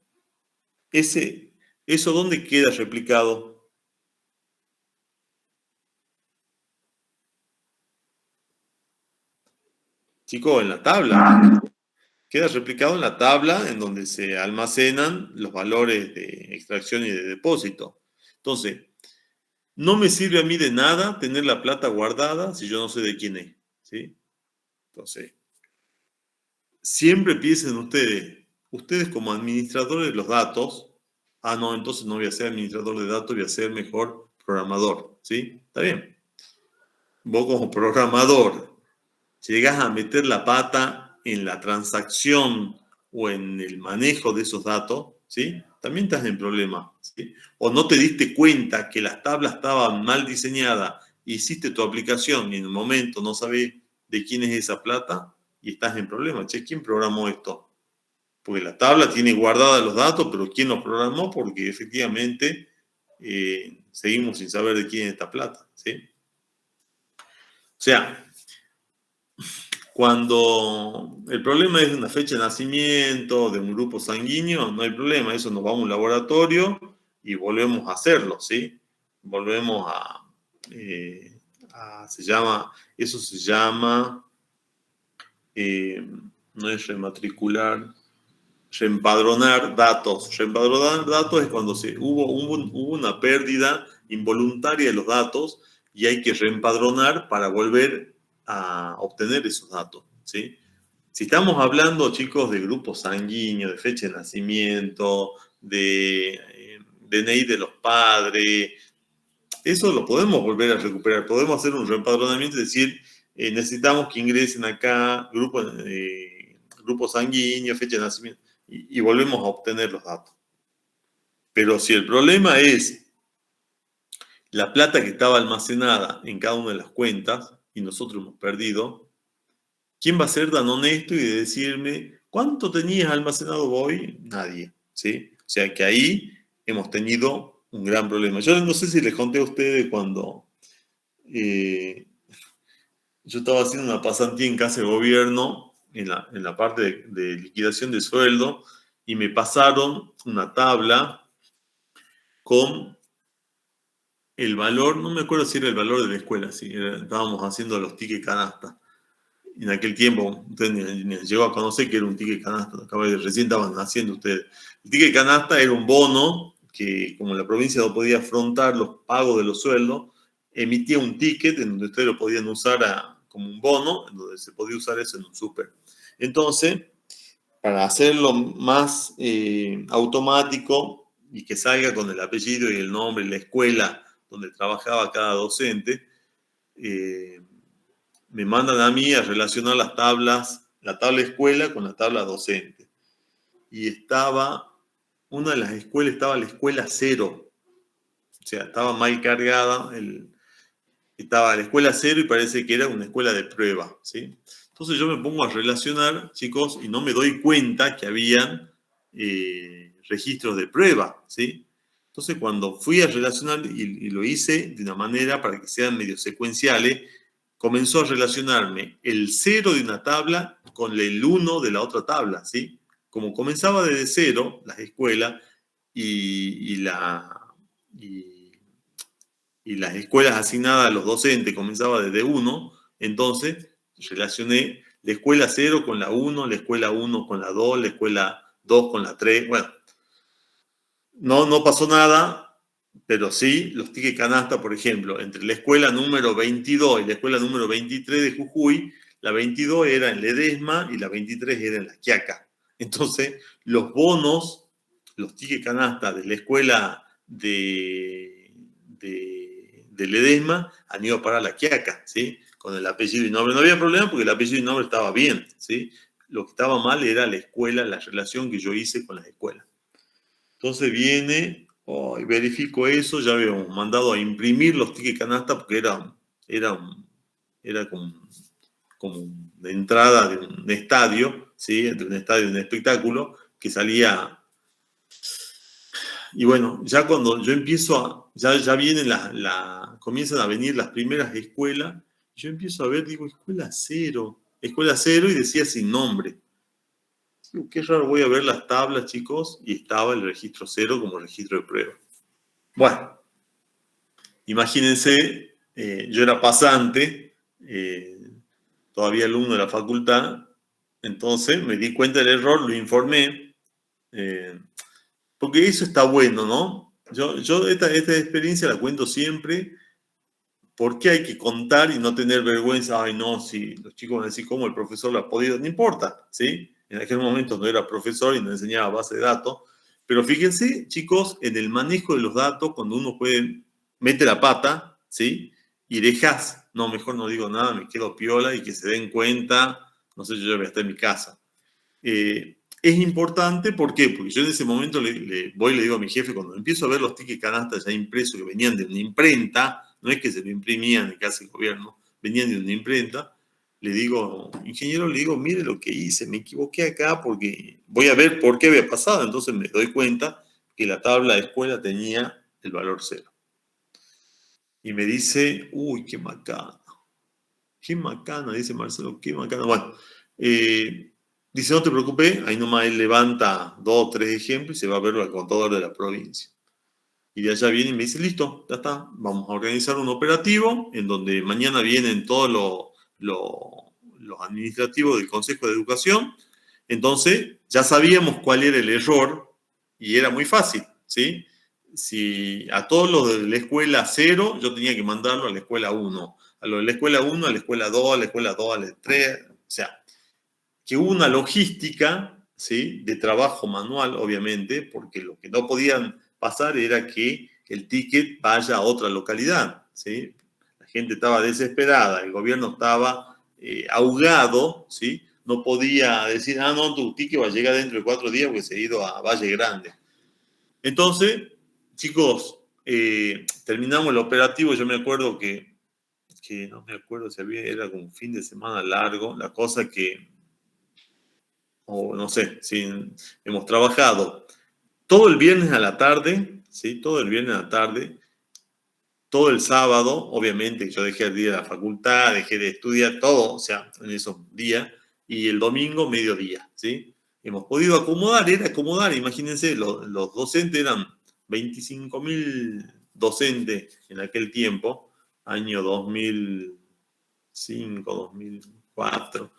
¿eso dónde queda replicado? Chicos, en la tabla. Queda replicado en la tabla en donde se almacenan los valores de extracción y de depósito. Entonces, no me sirve a mí de nada tener la plata guardada si yo no sé de quién es, ¿sí? Entonces, siempre piensen ustedes como administradores de los datos, no, entonces no voy a ser administrador de datos, voy a ser mejor programador, ¿sí? Está bien. Vos como programador llegás a meter la pata en la transacción o en el manejo de esos datos, ¿sí? También estás en problema, ¿sí? O no te diste cuenta que las tablas estaban mal diseñadas, hiciste tu aplicación y en un momento no sabés de quién es esa plata y estás en problema. Che, ¿quién programó esto? Porque la tabla tiene guardados los datos, pero ¿quién los programó? Porque efectivamente seguimos sin saber de quién es esta plata, ¿sí? O sea, cuando el problema es una fecha de nacimiento, de un grupo sanguíneo, no hay problema, eso nos vamos a un laboratorio y volvemos a hacerlo, ¿sí? Volvemos eso se llama, no es rematricular, reempadronar datos. Reempadronar datos es cuando hubo una pérdida involuntaria de los datos y hay que reempadronar para volver a obtener esos datos, ¿sí? Si estamos hablando, chicos, de grupos sanguíneos, de fecha de nacimiento, de DNI de los padres, eso lo podemos volver a recuperar. Podemos hacer un reempadronamiento y decir, necesitamos que ingresen acá grupo sanguíneo, fecha de nacimiento, y volvemos a obtener los datos. Pero si el problema es la plata que estaba almacenada en cada una de las cuentas y nosotros hemos perdido, ¿quién va a ser tan honesto y de decirme cuánto tenías almacenado hoy? Nadie, ¿sí? O sea que ahí hemos tenido un gran problema. Yo no sé si les conté a ustedes cuando yo estaba haciendo una pasantía en casa de gobierno en la parte de liquidación de sueldo y me pasaron una tabla con el valor, no me acuerdo si era el valor de la escuela, si estábamos haciendo los tickets canasta. en aquel tiempo, ustedes ni llegó a conocer que era un ticket canasta, recién estaban naciendo ustedes. El ticket canasta era un bono que, como la provincia no podía afrontar los pagos de los sueldos, emitía un ticket en donde ustedes lo podían usar como un bono, en donde se podía usar eso en un súper. Entonces, para hacerlo más automático y que salga con el apellido y el nombre y la escuela donde trabajaba cada docente, me mandan a mí a relacionar las tablas, la tabla escuela con la tabla docente. Y una de las escuelas estaba la escuela 0. O sea, estaba mal cargada, estaba la escuela 0 y parece que era una escuela de prueba, ¿sí? Entonces yo me pongo a relacionar, chicos, y no me doy cuenta que habían registros de prueba, ¿sí? Entonces cuando fui a relacionar y lo hice de una manera para que sean medio secuenciales, comenzó a relacionarme el 0 de una tabla con el 1 de la otra tabla, ¿sí? Como comenzaba desde 0 las escuelas y las escuelas asignadas a los docentes comenzaba desde 1, entonces relacioné la escuela 0 con la 1, la escuela 1 con la 2, la escuela 2 con la 3. Bueno, no pasó nada, pero sí los tickets canasta, por ejemplo, entre la escuela número 22 y la escuela número 23 de Jujuy, la 22 era en Ledesma y la 23 era en La Quiaca. Entonces, los bonos, los tickets canasta de la escuela de Ledesma han ido para La Quiaca, ¿sí? Con el apellido y nombre. No había problema porque el apellido y nombre estaba bien, ¿sí? Lo que estaba mal era la escuela, la relación que yo hice con las escuelas. Entonces viene, y verifico eso, ya habíamos mandado a imprimir los tickets canasta porque era como una entrada de un estadio, ¿sí? De un estadio, de un espectáculo, que salía. Y bueno, ya cuando yo empiezo ya vienen comienzan a venir las primeras escuelas, yo empiezo a ver, digo, escuela 0, y decía sin nombre. Digo, qué raro, voy a ver las tablas, chicos, y estaba el registro 0 como registro de prueba. Bueno, imagínense, yo era pasante, todavía alumno de la facultad, entonces me di cuenta del error, lo informé, porque eso está bueno, ¿no? Yo esta experiencia la cuento siempre porque hay que contar y no tener vergüenza. Ay, no, si los chicos van a decir cómo el profesor lo ha podido, no importa, ¿sí? En aquel momento no era profesor y no enseñaba base de datos, pero fíjense, chicos, en el manejo de los datos, cuando uno mete la pata, ¿sí? Y dejas, no, mejor no digo nada, me quedo piola y que se den cuenta, no sé, yo ya voy a estar en mi casa. Es importante, ¿por qué? Porque yo en ese momento le digo a mi jefe, cuando empiezo a ver los tickets canastas ya impresos que venían de una imprenta, no es que se lo imprimían en casa del gobierno, venían de una imprenta, le digo, ingeniero, mire lo que hice, me equivoqué acá porque voy a ver por qué había pasado. Entonces me doy cuenta que la tabla de escuela tenía el valor 0. Y me dice, uy, qué macana, dice Marcelo, qué macana. Bueno, dice, no te preocupes, ahí nomás él levanta 2 o 3 ejemplos y se va a ver al contador de la provincia. Y de allá viene y me dice, listo, ya está, vamos a organizar un operativo en donde mañana vienen todos los administrativos del Consejo de Educación. Entonces, ya sabíamos cuál era el error y era muy fácil, ¿sí? Si a todos los de la escuela 0, yo tenía que mandarlo a la escuela 1. A los de la escuela 1, a la escuela 2, a la escuela 2, a la 3. O sea, que hubo una logística, ¿sí? De trabajo manual, obviamente, porque lo que no podían pasar era que el ticket vaya a otra localidad, ¿sí? La gente estaba desesperada, el gobierno estaba ahogado, ¿sí? No podía decir, no, tu ticket va a llegar dentro de 4 días porque se ha ido a Valle Grande. Entonces, chicos, terminamos el operativo. Yo me acuerdo que no me acuerdo si era como un fin de semana largo, la cosa que, o no sé, si hemos trabajado todo el viernes a la tarde, ¿sí? Todo el viernes a la tarde, todo el sábado, obviamente, yo dejé el día de la facultad, dejé de estudiar, todo, o sea, en esos días, y el domingo, mediodía, ¿sí? Hemos podido acomodar, imagínense, los docentes eran 25.000 docentes en aquel tiempo, año 2005, 4.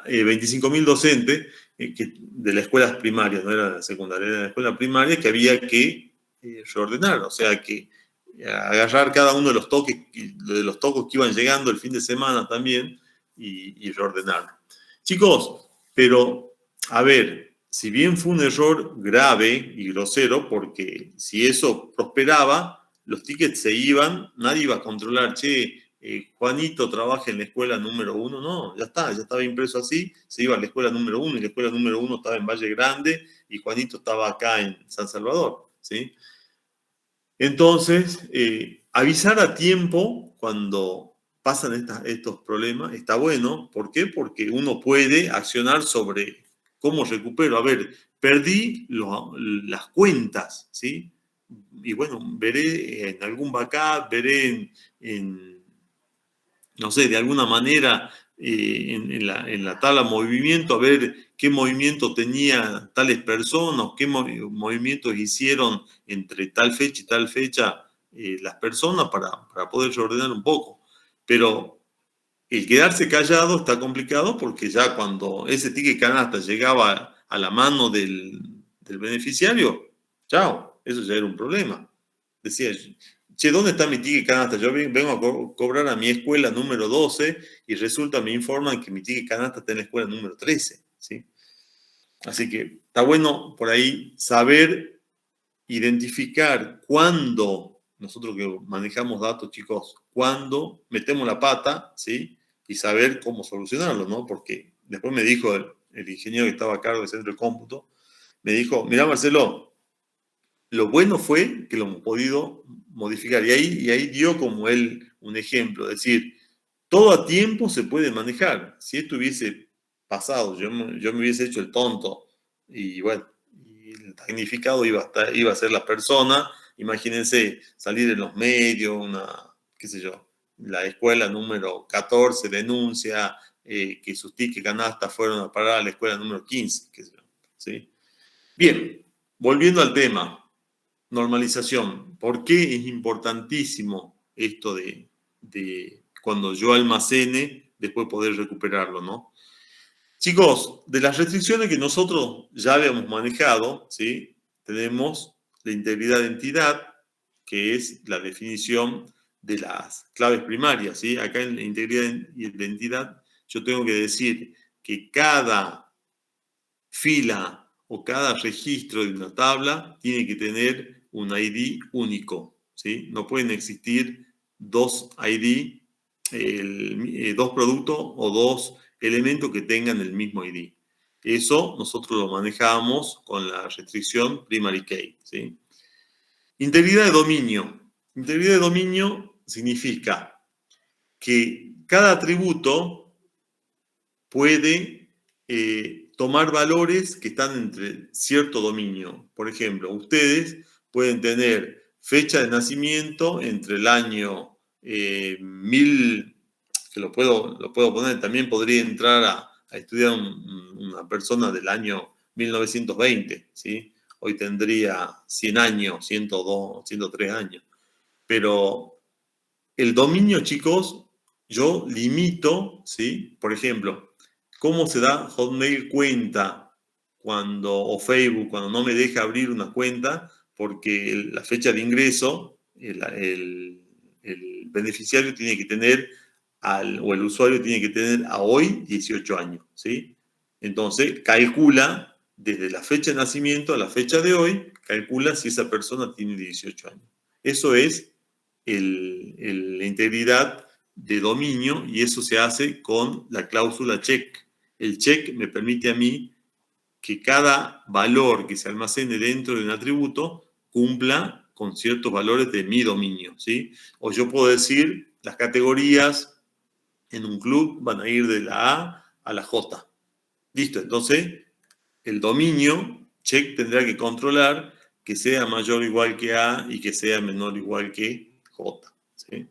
25.000 docentes de las escuelas primarias, no era la secundaria, era la escuela primaria, que había que reordenar, o sea, que agarrar cada uno de los tocos que iban llegando el fin de semana también y reordenar. Chicos, pero, a ver, si bien fue un error grave y grosero, porque si eso prosperaba, los tickets se iban, nadie iba a controlar, che, Juanito trabaja en la escuela número 1, no, ya estaba impreso así, se iba a la escuela número 1 y la escuela número 1 estaba en Valle Grande y Juanito estaba acá en San Salvador, ¿sí? Entonces, avisar a tiempo cuando pasan estos problemas está bueno. ¿Por qué? Porque uno puede accionar sobre cómo recupero. A ver, perdí las cuentas, ¿sí? Y bueno, veré en algún backup, veré no sé, de alguna manera en la tabla movimiento, a ver qué movimiento tenía tales personas, qué movimientos hicieron entre tal fecha y tal fecha las personas para poder ordenar un poco. Pero el quedarse callado está complicado porque ya cuando ese ticket canasta llegaba a la mano del beneficiario, chao, eso ya era un problema. Decía, che, ¿dónde está mi ticket canasta? Yo vengo a cobrar a mi escuela número 12 y resulta, me informan que mi ticket canasta está en la escuela número 13, ¿sí? Así que está bueno por ahí saber identificar cuándo, nosotros que manejamos datos, chicos, cuándo metemos la pata, ¿sí? Y saber cómo solucionarlo, ¿no? Porque después me dijo el ingeniero que estaba a cargo del centro de cómputo, me dijo, mirá, Marcelo, lo bueno fue que lo hemos podido modificar. Y ahí dio como él un ejemplo. Es decir, todo a tiempo se puede manejar. Si esto hubiese pasado, yo me hubiese hecho el tonto y bueno, y el damnificado iba a ser la persona. Imagínense salir en los medios, qué sé yo, la escuela número 14 denuncia que sus tickets canastas fueron a parar a la escuela número 15, qué sé yo, ¿sí? Bien, volviendo al tema. Normalización. ¿Por qué es importantísimo esto de cuando yo almacene, después poder recuperarlo, ¿no? Chicos, de las restricciones que nosotros ya habíamos manejado, ¿sí? Tenemos la integridad de entidad, que es la definición de las claves primarias, ¿sí? Acá en la integridad de entidad yo tengo que decir que cada fila o cada registro de una tabla tiene que tener un ID único, ¿sí? No pueden existir dos ID, dos productos o dos elementos que tengan el mismo ID. Eso nosotros lo manejamos con la restricción primary key, ¿sí? Integridad de dominio. Integridad de dominio significa que cada atributo puede tomar valores que están entre cierto dominio. Por ejemplo, ustedes pueden tener fecha de nacimiento entre el año 1000, que lo puedo poner, también podría entrar a estudiar una persona del año 1920, ¿sí? Hoy tendría 100 años, 102, 103 años. Pero el dominio, chicos, yo limito, ¿sí? Por ejemplo, ¿cómo se da Hotmail cuenta o Facebook cuando no me deja abrir una cuenta? Porque la fecha de ingreso, el beneficiario tiene que tener, o el usuario tiene que tener a hoy 18 años, ¿sí? Entonces, calcula desde la fecha de nacimiento a la fecha de hoy, calcula si esa persona tiene 18 años. Eso es la integridad de dominio y eso se hace con la cláusula check. El check me permite a mí que cada valor que se almacene dentro de un atributo cumpla con ciertos valores de mi dominio, ¿sí? O yo puedo decir, las categorías en un club van a ir de la A a la J. Listo, entonces el dominio, check, tendrá que controlar que sea mayor o igual que A y que sea menor o igual que J, ¿sí?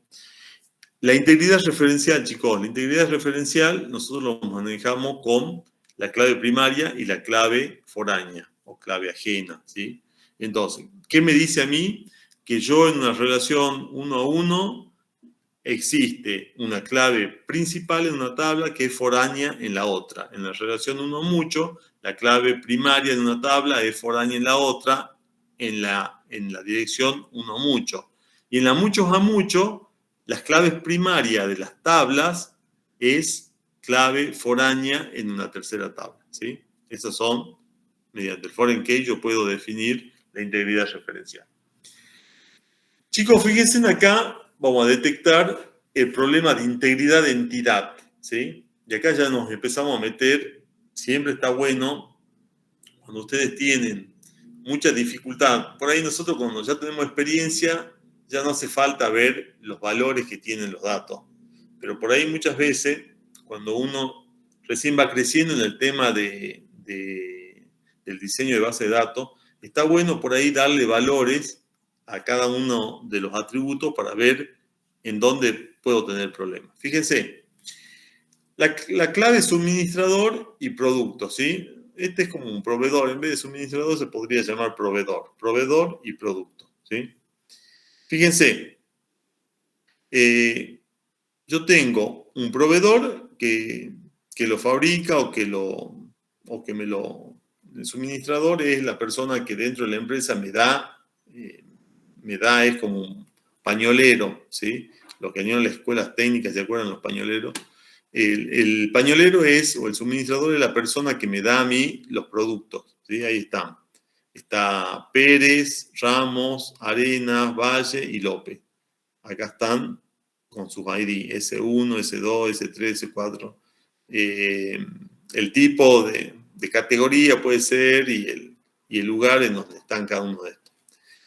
La integridad referencial, chicos, la integridad referencial nosotros lo manejamos con la clave primaria y la clave foránea o clave ajena, ¿sí? Entonces, ¿qué me dice a mí? Que yo en una relación 1 a 1 existe una clave principal en una tabla que es foránea en la otra. En la relación 1 mucho, la clave primaria de una tabla es foránea en la otra, en la dirección 1 mucho. Y en la muchos a mucho, las claves primarias de las tablas es clave foránea en una tercera tabla, ¿sí? Esas son, mediante el foreign key, yo puedo definir la integridad referencial. Chicos, fíjense acá, vamos a detectar el problema de integridad de entidad, ¿sí? Y acá ya nos empezamos a meter, siempre está bueno, cuando ustedes tienen mucha dificultad, por ahí nosotros cuando ya tenemos experiencia, ya no hace falta ver los valores que tienen los datos. Pero por ahí muchas veces, cuando uno recién va creciendo en el tema del diseño de base de datos, está bueno por ahí darle valores a cada uno de los atributos para ver en dónde puedo tener problemas. Fíjense, la clave suministrador y producto, ¿sí? Este es como un proveedor. En vez de suministrador se podría llamar proveedor. Proveedor y producto, ¿sí? Fíjense, yo tengo un proveedor que lo fabrica el suministrador es la persona que dentro de la empresa me da, es como un pañolero, ¿sí? Los que han ido a las escuelas técnicas, ¿se acuerdan los pañoleros? El pañolero o el suministrador es la persona que me da a mí los productos, ¿sí? Ahí están. Está Pérez, Ramos, Arenas, Valle y López. Acá están con sus ID, S1, S2, S3, S4. El tipo de categoría puede ser y el lugar en donde están cada uno de estos.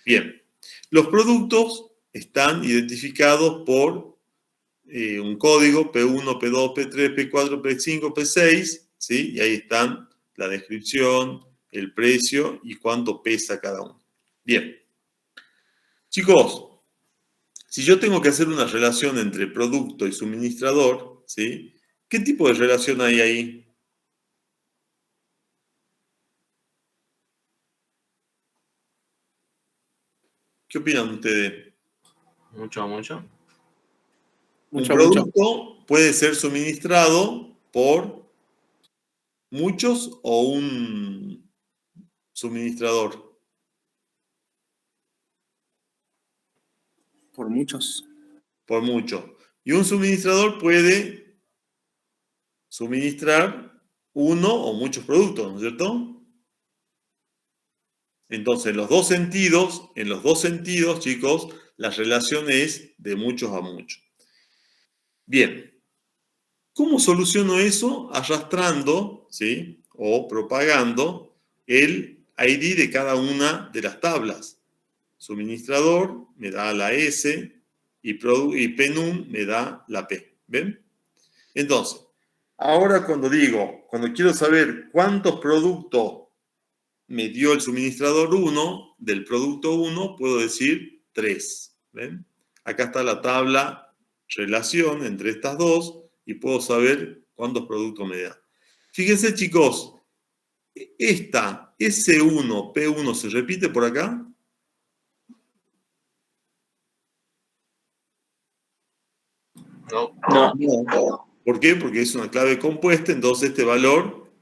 Bien, los productos están identificados por un código P1, P2, P3, P4, P5, P6, ¿sí? Y ahí están la descripción, el precio y cuánto pesa cada uno. Bien. Chicos, si yo tengo que hacer una relación entre producto y suministrador, ¿sí? ¿Qué tipo de relación hay ahí? ¿Qué opinan ustedes? Mucho. Un producto puede ser suministrado por muchos o un suministrador. Por muchos. Por mucho. Y un suministrador puede suministrar uno o muchos productos, ¿no es cierto? Entonces, en los dos sentidos, chicos, la relación es de muchos a muchos. Bien. ¿Cómo soluciono eso? Arrastrando, ¿sí? O propagando el ID de cada una de las tablas. Suministrador me da la S y PNUM me da la P. ¿Ven? Entonces, ahora cuando quiero saber cuántos productos me dio el suministrador 1, del producto 1 puedo decir 3. ¿Ven? Acá está la tabla relación entre estas dos y puedo saber cuántos productos me da. Fíjense, chicos, esta S1, P1 se repite por acá. No. ¿Por qué? Porque es una clave compuesta, entonces este valor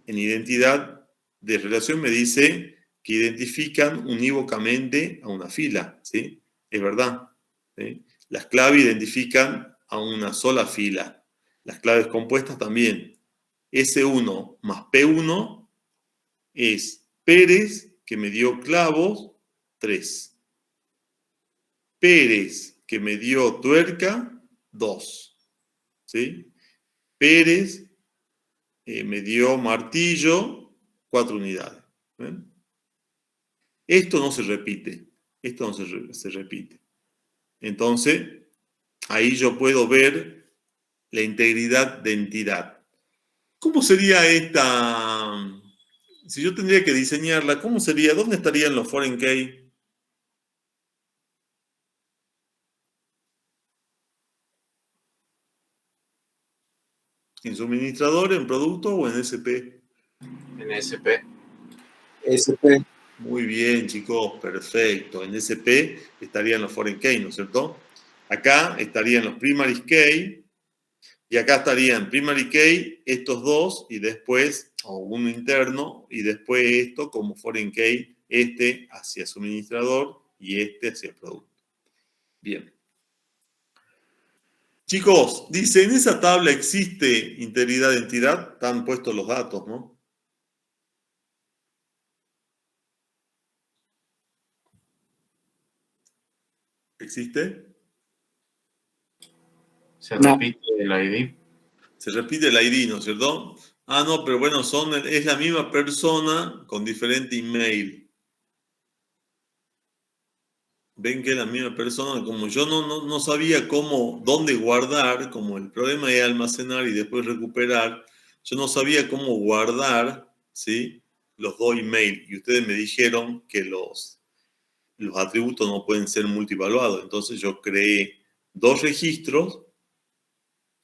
en identidad de relación me dice que identifican unívocamente a una fila, ¿sí? Es verdad, ¿sí? Las claves identifican a una sola fila. Las claves compuestas también. S1 más P1 es Pérez, que me dio clavos, 3. Pérez, que me dio tuerca, 2. ¿Sí? Pérez me dio martillo, 4 unidades. ¿Ven? Esto no se repite. Se repite. Entonces, ahí yo puedo ver la integridad de entidad. ¿Cómo sería esta? Si yo tendría que diseñarla, ¿cómo sería? ¿Dónde estarían los foreign key? ¿En suministrador, en producto o en SP? En SP. SP. Muy bien, chicos, perfecto. En SP estarían los foreign key, ¿no es cierto? Acá estarían los primaries key, y acá estarían primary key, estos dos, y después, o uno interno, y después esto como foreign key, este hacia suministrador y este hacia el producto. Bien. Chicos, dice, en esa tabla existe integridad de entidad, están puestos los datos, ¿no? ¿Existe? Se No. repite el ID. Se repite el ID, ¿no es cierto? Ah, no, pero bueno, es la misma persona con diferente email. Ven que es la misma persona, como yo no sabía dónde guardar, como el problema es almacenar y después recuperar, yo no sabía cómo guardar, ¿sí?, los dos emails. Y ustedes me dijeron que los atributos no pueden ser multivaluados. Entonces yo creé dos registros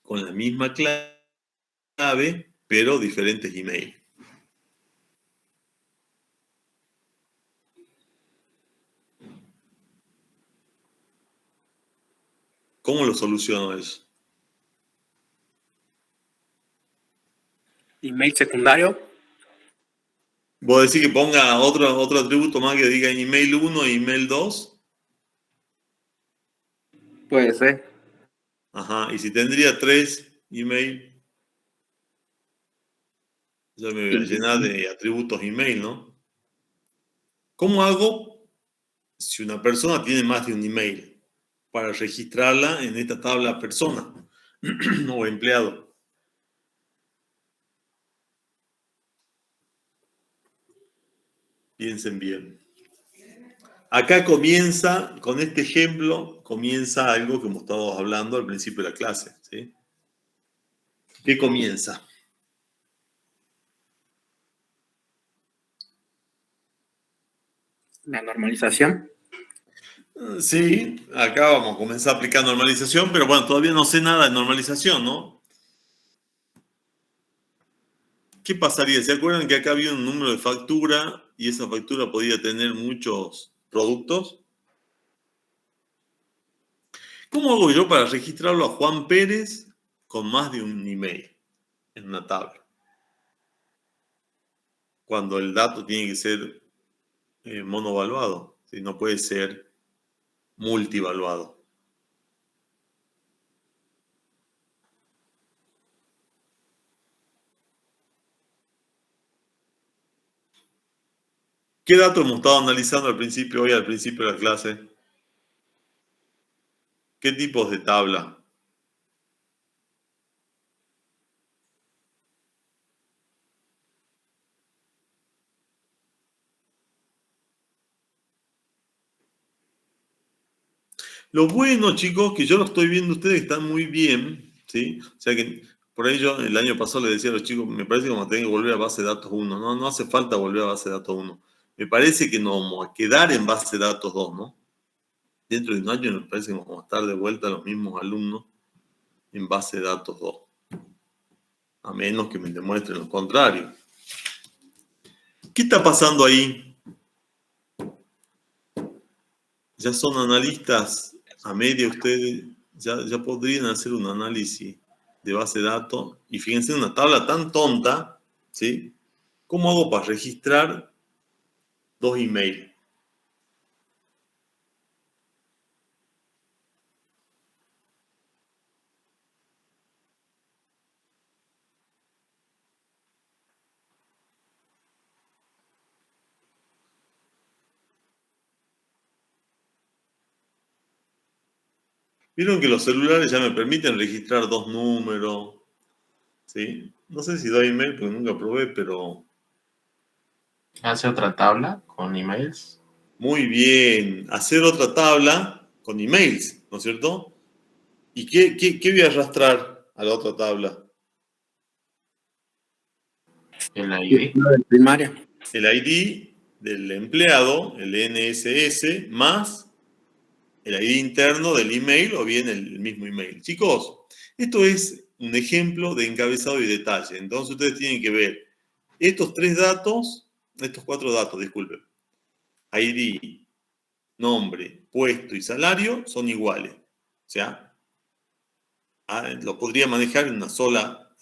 con la misma clave, pero diferentes emails. ¿Cómo lo soluciono eso? Email secundario. ¿Vos decís que ponga otro atributo más que diga email 1 e email 2? Puede ser. Ajá, y si tendría 3 email, ya me voy a llenar de atributos email, ¿no? ¿Cómo hago si una persona tiene más de un email para registrarla en esta tabla persona o empleado? Piensen bien. Acá comienza, con este ejemplo, comienza algo que hemos estado hablando al principio de la clase, ¿sí? ¿Qué comienza? La normalización. Sí, acá vamos a comenzar a aplicar normalización, pero bueno, todavía no sé nada de normalización, ¿no? ¿Qué pasaría? ¿Se acuerdan que acá había un número de factura y esa factura podía tener muchos productos? ¿Cómo hago yo para registrarlo a Juan Pérez con más de un email en una tabla? Cuando el dato tiene que ser monovaluado, ¿sí? No puede ser multivaluado. ¿Qué datos hemos estado analizando al principio de la clase? ¿Qué tipos de tabla? Lo bueno, chicos, que yo lo estoy viendo ustedes que están muy bien, ¿sí? O sea que por ahí yo el año pasado les decía a los chicos, me parece que vamos a tener que volver a base de datos 1, ¿no? No hace falta volver a base de datos 1. Me parece que nos vamos a quedar en base de datos 2, ¿no? Dentro de un año me parece que vamos a estar de vuelta los mismos alumnos en base de datos 2. A menos que me demuestren lo contrario. ¿Qué está pasando ahí? Ya son analistas a media, ustedes ya podrían hacer un análisis de base de datos. Y fíjense, una tabla tan tonta, ¿sí? ¿Cómo hago para registrar dos emails? Vieron que los celulares ya me permiten registrar dos números, ¿sí? No sé si doy email porque nunca probé, pero Hace otra tabla con emails. muy bien. Hacer otra tabla con emails, ¿no es cierto? ¿Y qué voy a arrastrar a la otra tabla? El ID. Primaria. El ID del empleado, el NSS, más el ID interno del email o bien el mismo email. Chicos, esto es un ejemplo de encabezado y detalle. Entonces ustedes tienen que ver estos cuatro datos, disculpen. ID, nombre, puesto y salario son iguales. sea, lo podría manejar en una sola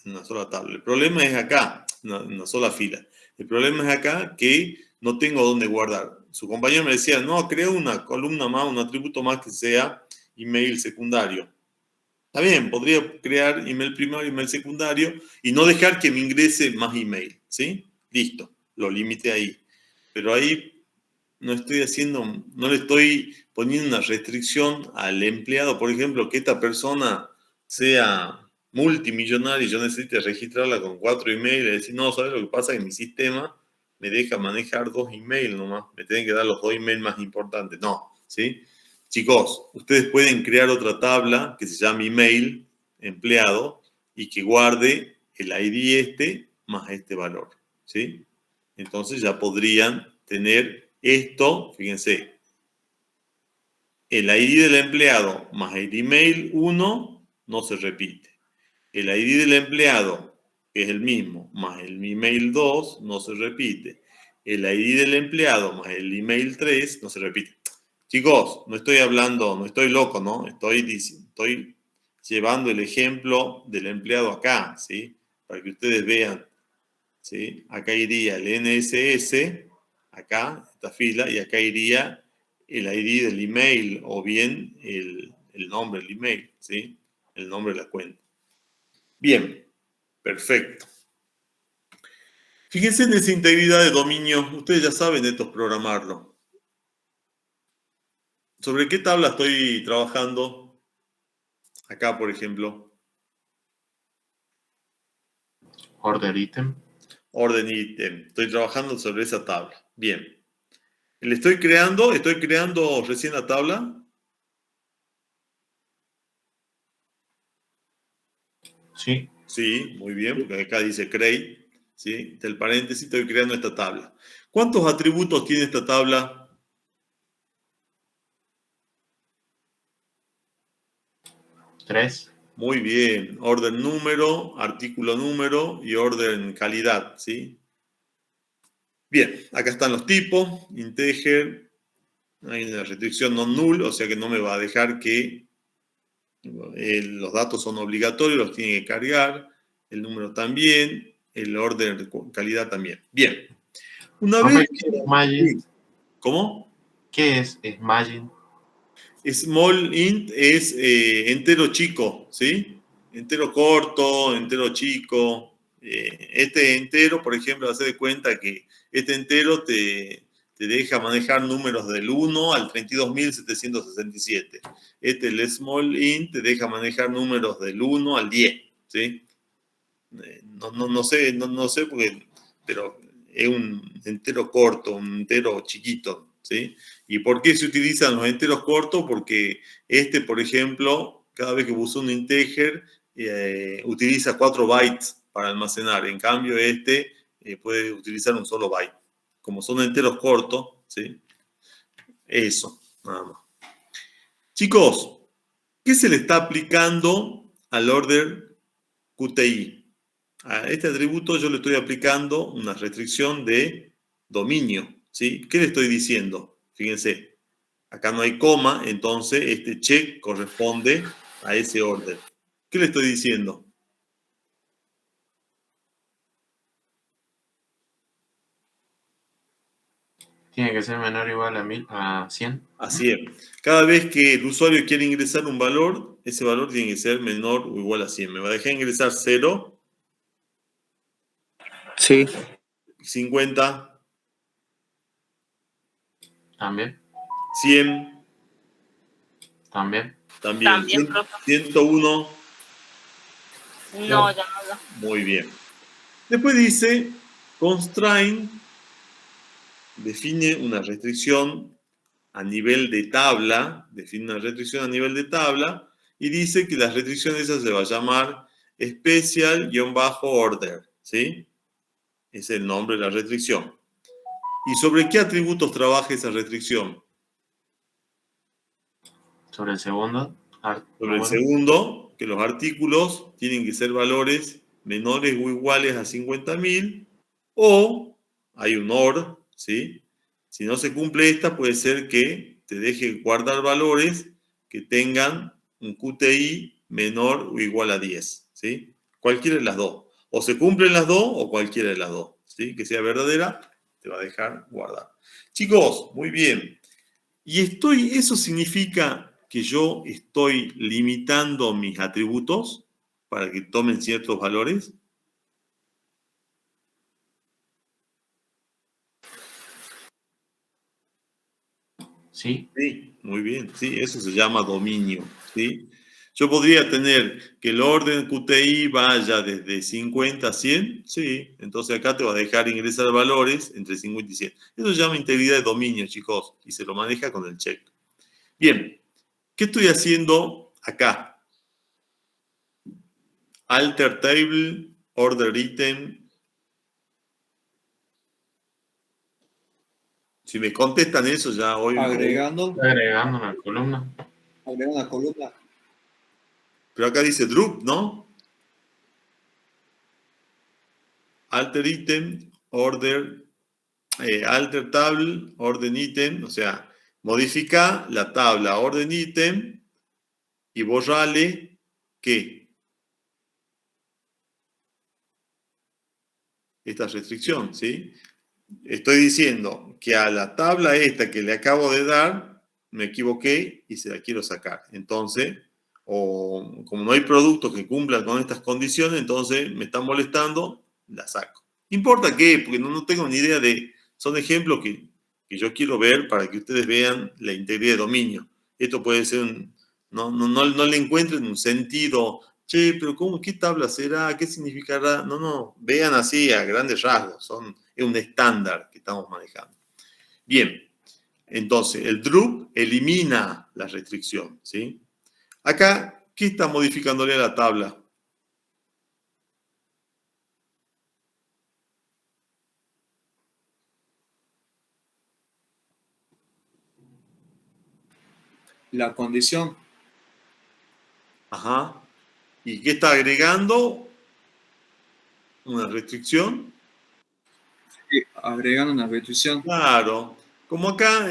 tabla. El problema es acá, una sola fila. El problema es acá que no tengo dónde guardar. Su compañero me decía, no, crea una columna más, un atributo más que sea email secundario. Está bien, podría crear email primario, email secundario y no dejar que me ingrese más email, ¿sí? Listo, lo limité ahí. Pero ahí no le estoy poniendo una restricción al empleado, por ejemplo, que esta persona sea multimillonaria y yo necesite registrarla con 4 emails y decir, no, ¿sabes lo que pasa? Que mi sistema me deja manejar 2 emails nomás, me tienen que dar los 2 emails más importantes. No, ¿sí? Chicos, ustedes pueden crear otra tabla que se llame email empleado y que guarde el ID más este valor, ¿sí? Entonces ya podrían tener esto, fíjense, el ID del empleado más el email 1 no se repite. El ID del empleado, que es el mismo, más el email 2 no se repite. El ID del empleado más el email 3 no se repite. Chicos, no estoy hablando, no estoy loco, ¿no? Estoy llevando el ejemplo del empleado acá, ¿sí? Para que ustedes vean, ¿sí? Acá iría el NSS, acá, esta fila, y acá iría el ID del email o bien el nombre del email, ¿sí? El nombre de la cuenta. Bien, perfecto. Fíjense en esa integridad de dominio. Ustedes ya saben esto es programarlo. ¿Sobre qué tabla estoy trabajando? Acá, por ejemplo. Order item. Orden ítem. Estoy trabajando sobre esa tabla. Bien. Estoy creando recién la tabla. Sí. Sí, muy bien, porque acá dice create. ¿Sí? Del paréntesis estoy creando esta tabla. ¿Cuántos atributos tiene esta tabla? 3. Muy bien. Orden número, artículo número y orden calidad. ¿Sí? Bien, acá están los tipos. Integer. Hay una restricción non null, o sea que no me va a dejar que los datos son obligatorios, los tiene que cargar. El número también. El orden de calidad también. Bien. Una Profe, vez. ¿qué es Smagint? ¿Cómo? ¿Qué es Smagint? Small int es entero chico, ¿sí? Entero corto, entero chico. Este entero, por ejemplo, hace de cuenta que este entero te deja manejar números del 1 al 32.767. El small int, te deja manejar números del 1 al 10, ¿sí? No sé porque, pero es un entero corto, un entero chiquito, ¿sí? ¿Y por qué se utilizan los enteros cortos? Porque por ejemplo, cada vez que usa un integer, utiliza 4 bytes para almacenar. En cambio, puede utilizar un solo byte. Como son enteros cortos, ¿sí? Eso, nada más. Chicos, ¿qué se le está aplicando al order QTI? A este atributo yo le estoy aplicando una restricción de dominio, ¿sí? ¿Qué le estoy diciendo? Fíjense, acá no hay coma, entonces este check corresponde a ese orden. ¿Qué le estoy diciendo? Tiene que ser menor o igual a 100. Así es. Cada vez que el usuario quiere ingresar un valor, ese valor tiene que ser menor o igual a 100. ¿Me va a dejar ingresar 0, Sí. 50, También. 100? También. También. También, profe. 101. No, ya no. Muy bien. Después dice, constraint define una restricción a nivel de tabla, y dice que la restricción esa se va a llamar special-order, ¿sí? Es el nombre de la restricción. ¿Y sobre qué atributos trabaja esa restricción? Sobre el segundo. Sobre el segundo, que los artículos tienen que ser valores menores o iguales a 50.000, o hay un OR, ¿sí? Si no se cumple esta, puede ser que te deje guardar valores que tengan un QTI menor o igual a 10, ¿sí? Cualquiera de las dos. O se cumplen las dos o cualquiera de las dos, ¿sí? Que sea verdadera, te va a dejar guardar. Chicos, muy bien. Eso significa que yo estoy limitando mis atributos para que tomen ciertos valores. Sí. Sí, muy bien. Sí, eso se llama dominio, ¿sí? Yo podría tener que el orden QTI vaya desde 50 a 100, sí. Entonces acá te va a dejar ingresar valores entre 50 y 100. Eso se llama integridad de dominio, chicos, y se lo maneja con el check. Bien, ¿qué estoy haciendo acá? Alter table, order item. Si me contestan eso, ya hoy. Agregando Agregando una columna. una columna. Pero acá dice drup, ¿no? Alter item, order, alter table, orden ítem, o sea, modifica la tabla orden ítem y borrale ¿qué? Esta restricción, ¿sí? Estoy diciendo que a la tabla esta que le acabo de dar, me equivoqué y se la quiero sacar. Entonces, o como no hay productos que cumplan con estas condiciones, entonces me están molestando, la saco. ¿Importa qué? Porque no tengo ni idea de... Son ejemplos que yo quiero ver para que ustedes vean la integridad de dominio. Esto puede ser no le encuentren un sentido. Che, pero ¿cómo? ¿Qué tabla será? ¿Qué significará? No, vean así a grandes rasgos. Es un estándar que estamos manejando. Bien, entonces el drup elimina la restricción, ¿sí? Acá, ¿qué está modificándole a la tabla? La condición. Ajá. ¿Y qué está agregando? Una restricción. Sí, agregando una restricción. Claro. Como acá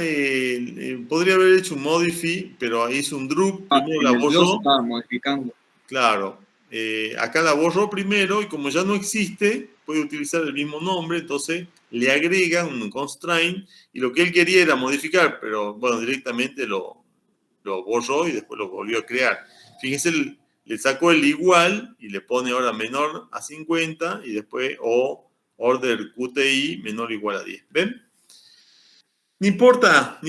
podría haber hecho un modify, pero hizo un drup, primero la En el blog se borró. estaba modificando. Claro. Acá la borró primero y como ya no existe, puede utilizar el mismo nombre, entonces le agrega un constraint y lo que él quería era modificar, pero bueno, directamente lo borró y después lo volvió a crear. Fíjense, le sacó el igual y le pone ahora menor a 50 y después o order QTI menor o igual a 10. ¿Ven? No importa,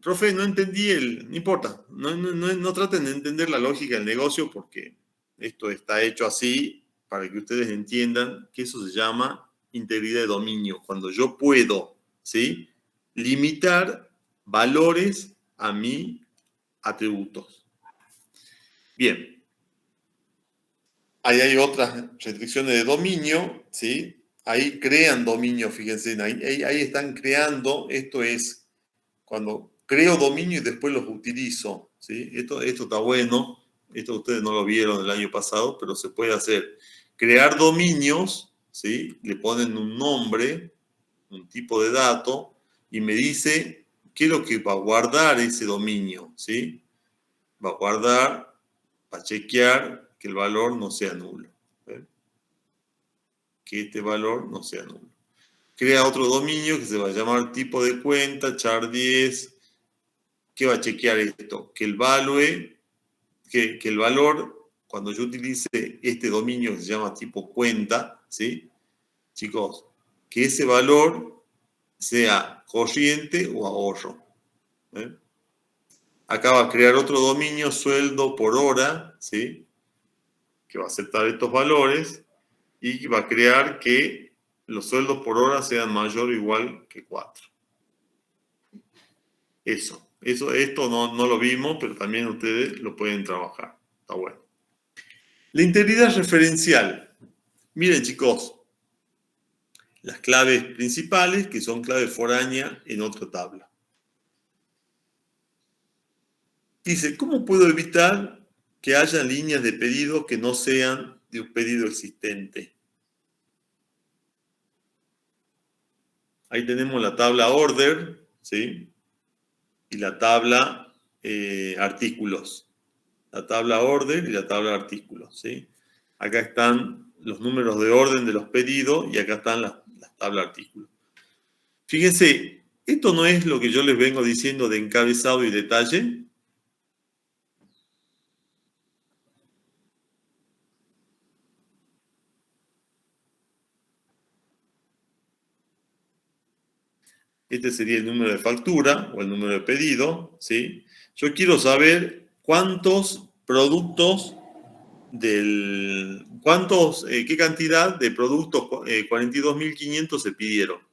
profe, no entendí no importa, no traten de entender la lógica del negocio porque esto está hecho así para que ustedes entiendan que eso se llama integridad de dominio, cuando yo puedo, ¿sí? Limitar valores a mis atributos. Bien, ahí hay otras restricciones de dominio, ¿sí? Ahí crean dominio, fíjense, ahí están creando, esto es cuando creo dominio y después los utilizo, ¿sí? Esto está bueno, esto ustedes no lo vieron el año pasado, pero se puede hacer. Crear dominios, ¿sí? Le ponen un nombre, un tipo de dato, y me dice qué es lo que va a guardar ese dominio, ¿sí? Va a guardar, va a chequear que el valor no sea nulo, ¿ven? Que este valor no sea nulo. Crea otro dominio que se va a llamar tipo de cuenta, char 10. ¿Qué va a chequear esto? Que el valor, cuando yo utilice este dominio que se llama tipo cuenta, ¿sí? Chicos, que ese valor sea corriente o ahorro. ¿Eh? Acá va a crear otro dominio, sueldo por hora, ¿sí? Que va a aceptar estos valores y va a crear que los sueldos por hora sean mayor o igual que 4. Esto no lo vimos, pero también ustedes lo pueden trabajar. Está bueno. La integridad referencial. Miren, chicos, las claves principales, que son claves foráneas en otra tabla. Dice, ¿cómo puedo evitar que haya líneas de pedido que no sean de un pedido existente? Ahí tenemos la tabla order, ¿sí? Y la tabla artículos. la tabla orden y la tabla artículos, ¿sí? Acá están los números de orden de los pedidos y acá están las tablas artículos. Fíjense, esto no es lo que yo les vengo diciendo de encabezado y detalle. Este sería el número de factura o el número de pedido, ¿sí? Yo quiero saber cuántos productos qué cantidad de productos 42.500 se pidieron.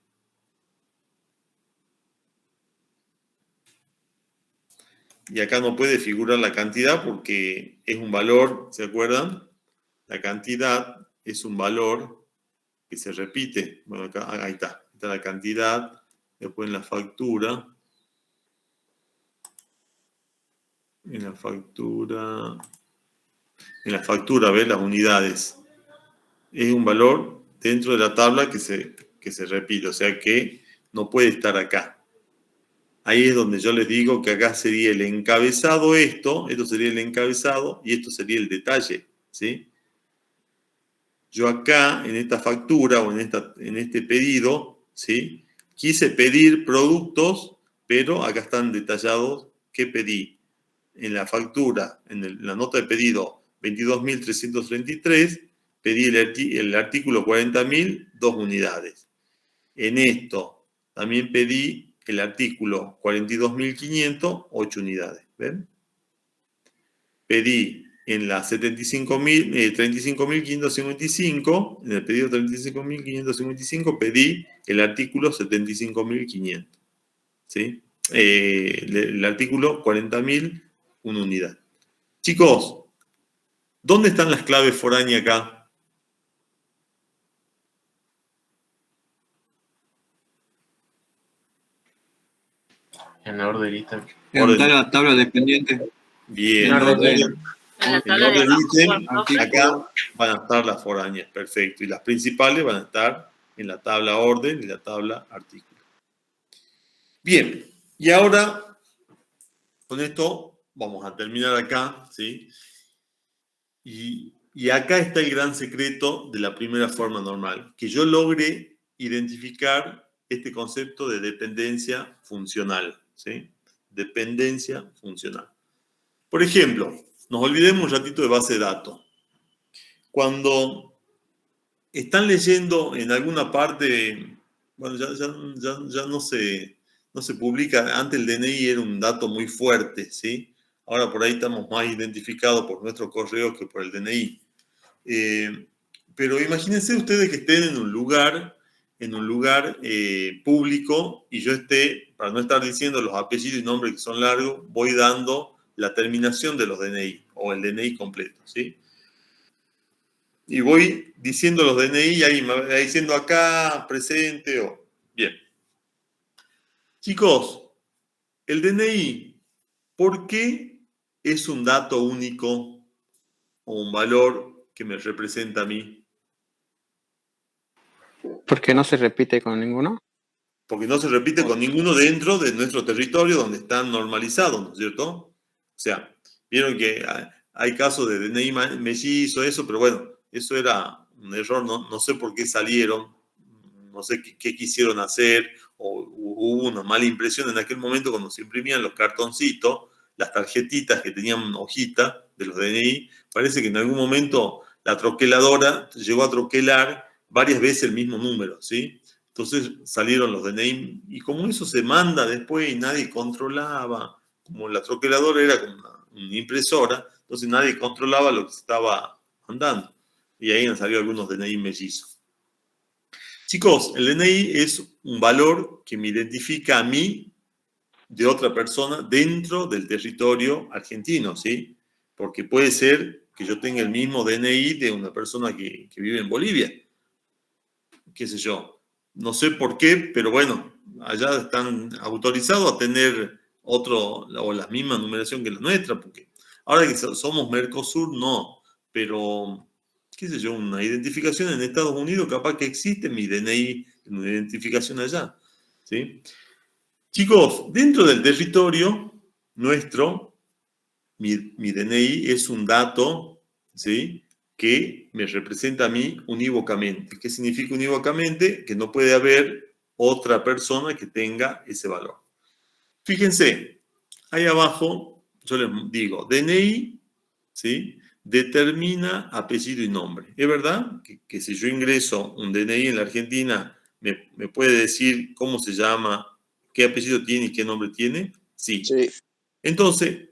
Y acá no puede figurar la cantidad porque es un valor, ¿se acuerdan? La cantidad es un valor que se repite. Bueno, acá, ahí está. Está la cantidad. Después en la factura. En la factura, ¿ves? Las unidades. Es un valor dentro de la tabla que se repite. O sea que no puede estar acá. Ahí es donde yo les digo que acá sería el encabezado esto sería el encabezado y esto sería el detalle, ¿sí? Yo acá, en esta factura o en este pedido, ¿sí? Quise pedir productos, pero acá están detallados qué pedí. En la factura, en la nota de pedido 22.333, pedí el artículo 40.000, 2 unidades. En esto también pedí el artículo 42.500, 8 unidades. ¿Ven? Pedí en la 35.555, en el pedido 35.555, pedí el artículo 75.500. ¿Sí? El artículo 40.000, 1 unidad. Chicos, ¿dónde están las claves foráneas acá? En la orderita. En la tabla dependiente. Bien. En orden. En la En tabla de orden abajo, ítem, profe. acá van a estar las foráneas, perfecto. Y las principales van a estar en la tabla orden y la tabla artículo. Bien, y ahora, con esto vamos a terminar acá, ¿sí? Y acá está el gran secreto de la primera forma normal, que yo logre identificar este concepto de dependencia funcional, ¿sí? Dependencia funcional. Por ejemplo, nos olvidemos un ratito de base de datos. Cuando están leyendo en alguna parte, bueno, ya no se publica, antes el DNI era un dato muy fuerte, ¿sí? Ahora por ahí estamos más identificados por nuestro correo que por el DNI. Pero imagínense ustedes que estén en un lugar público y yo esté, para no estar diciendo los apellidos y nombres que son largos, voy dando la terminación de los DNI o el DNI completo, ¿sí? Y voy diciendo los DNI y ahí me va diciendo acá, presente o... Bien. Chicos, el DNI, ¿por qué es un dato único o un valor que me representa a mí? ¿Por qué no se repite con ninguno? Porque no se repite con ninguno dentro de nuestro territorio donde están normalizados, ¿no es cierto? O sea, vieron que hay casos de DNI mellizo, eso, pero bueno, eso era un error, no sé por qué salieron, no sé qué quisieron hacer, o hubo una mala impresión en aquel momento cuando se imprimían los cartoncitos, las tarjetitas que tenían hojita de los DNI, parece que en algún momento la troqueladora llegó a troquelar varias veces el mismo número, ¿sí? Entonces salieron los DNI, y como eso se manda después y nadie controlaba, como la troqueladora era como una impresora, entonces nadie controlaba lo que se estaba mandando. Y ahí han salido algunos DNI mellizos. Chicos, el DNI es un valor que me identifica a mí de otra persona dentro del territorio argentino, ¿sí? Porque puede ser que yo tenga el mismo DNI de una persona que vive en Bolivia. Qué sé yo. No sé por qué, pero bueno, allá están autorizados a tener otro o la misma numeración que la nuestra, porque ahora que somos Mercosur, no, pero qué sé yo, una identificación en Estados Unidos, capaz que existe mi DNI, una identificación allá, ¿sí? Chicos, dentro del territorio nuestro, mi DNI es un dato, ¿sí?, que me representa a mí unívocamente. ¿Qué significa unívocamente? Que no puede haber otra persona que tenga ese valor. Fíjense, ahí abajo yo les digo, DNI, ¿sí?, determina apellido y nombre. ¿Es verdad que si yo ingreso un DNI en la Argentina, me puede decir cómo se llama, qué apellido tiene y qué nombre tiene? Sí. Entonces,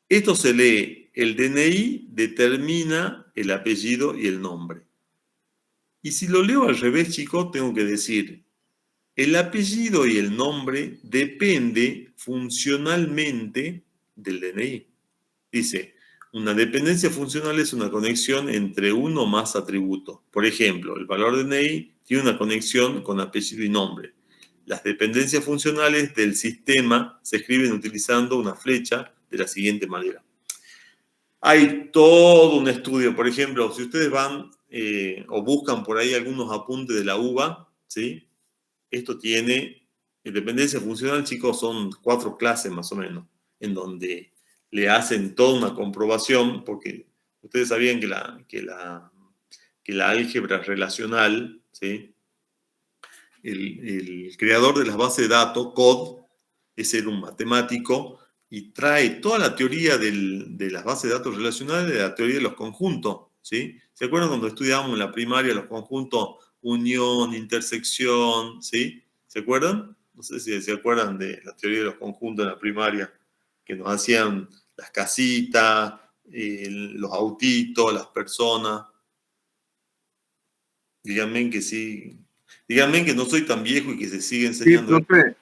esto se lee, el DNI determina el apellido y el nombre. Y si lo leo al revés, chicos, tengo que decir, el apellido y el nombre depende funcionalmente del DNI. Dice, una dependencia funcional es una conexión entre uno o más atributos. Por ejemplo, el valor DNI tiene una conexión con apellido y nombre. Las dependencias funcionales del sistema se escriben utilizando una flecha de la siguiente manera. Hay todo un estudio, por ejemplo, si ustedes van o buscan por ahí algunos apuntes de la UBA, ¿sí? Esto tiene, dependencia funcional, chicos, son 4 clases más o menos, en donde le hacen toda una comprobación, porque ustedes sabían que la álgebra relacional, ¿sí?, el creador de las bases de datos, COD, es un matemático y trae toda la teoría de las bases de datos relacionales, de la teoría de los conjuntos, ¿sí? ¿Se acuerdan cuando estudiábamos en la primaria los conjuntos unión, intersección, ¿sí? ¿Se acuerdan? No sé si se acuerdan de la teoría de los conjuntos en la primaria, que nos hacían las casitas, los autitos, las personas. Díganme que sí. Díganme que no soy tan viejo y que se sigue Sí, enseñando. profe.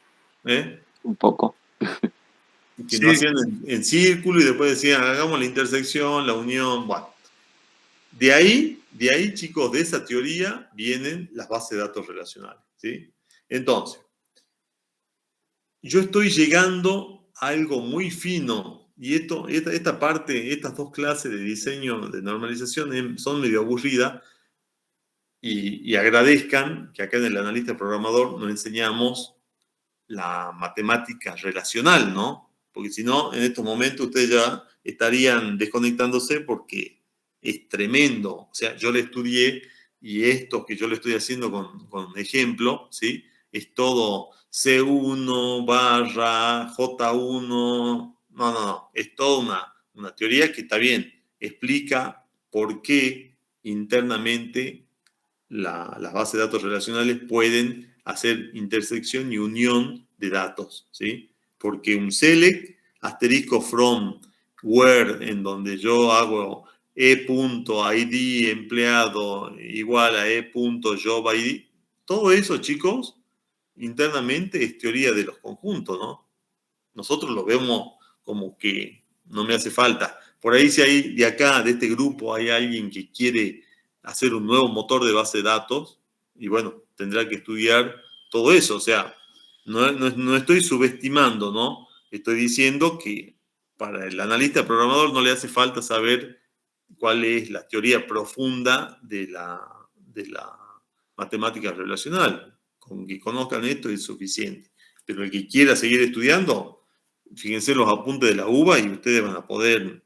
¿Eh? Un poco. Que Sí. no hacían en círculo y después decían, hagamos la intersección, la unión. Bueno, de ahí, chicos, de esa teoría vienen las bases de datos relacionales, ¿sí? Entonces, yo estoy llegando a algo muy fino y esta parte, estas 2 clases de diseño de normalización son medio aburridas y agradezcan que acá en el analista programador nos enseñamos la matemática relacional, ¿no? Porque si no, en estos momentos ustedes ya estarían desconectándose porque es tremendo. O sea, yo le estudié y esto que yo le estoy haciendo con ejemplo, ¿sí? Es todo C1 barra J1. No. Es toda una teoría que está bien. Explica por qué internamente las bases de datos relacionales pueden hacer intersección y unión de datos, ¿sí? Porque un select, asterisco from, where, en donde yo hago e.id empleado igual a e.jobID, todo eso, chicos, internamente es teoría de los conjuntos, ¿no? Nosotros lo vemos como que no me hace falta. Por ahí, si hay de acá, de este grupo, hay alguien que quiere hacer un nuevo motor de base de datos, y bueno, tendrá que estudiar todo eso. O sea, no estoy subestimando, ¿no? Estoy diciendo que para el analista programador no le hace falta saber cuál es la teoría profunda de la matemática relacional. Con que conozcan esto es suficiente. Pero el que quiera seguir estudiando, fíjense los apuntes de la UBA y ustedes van a poder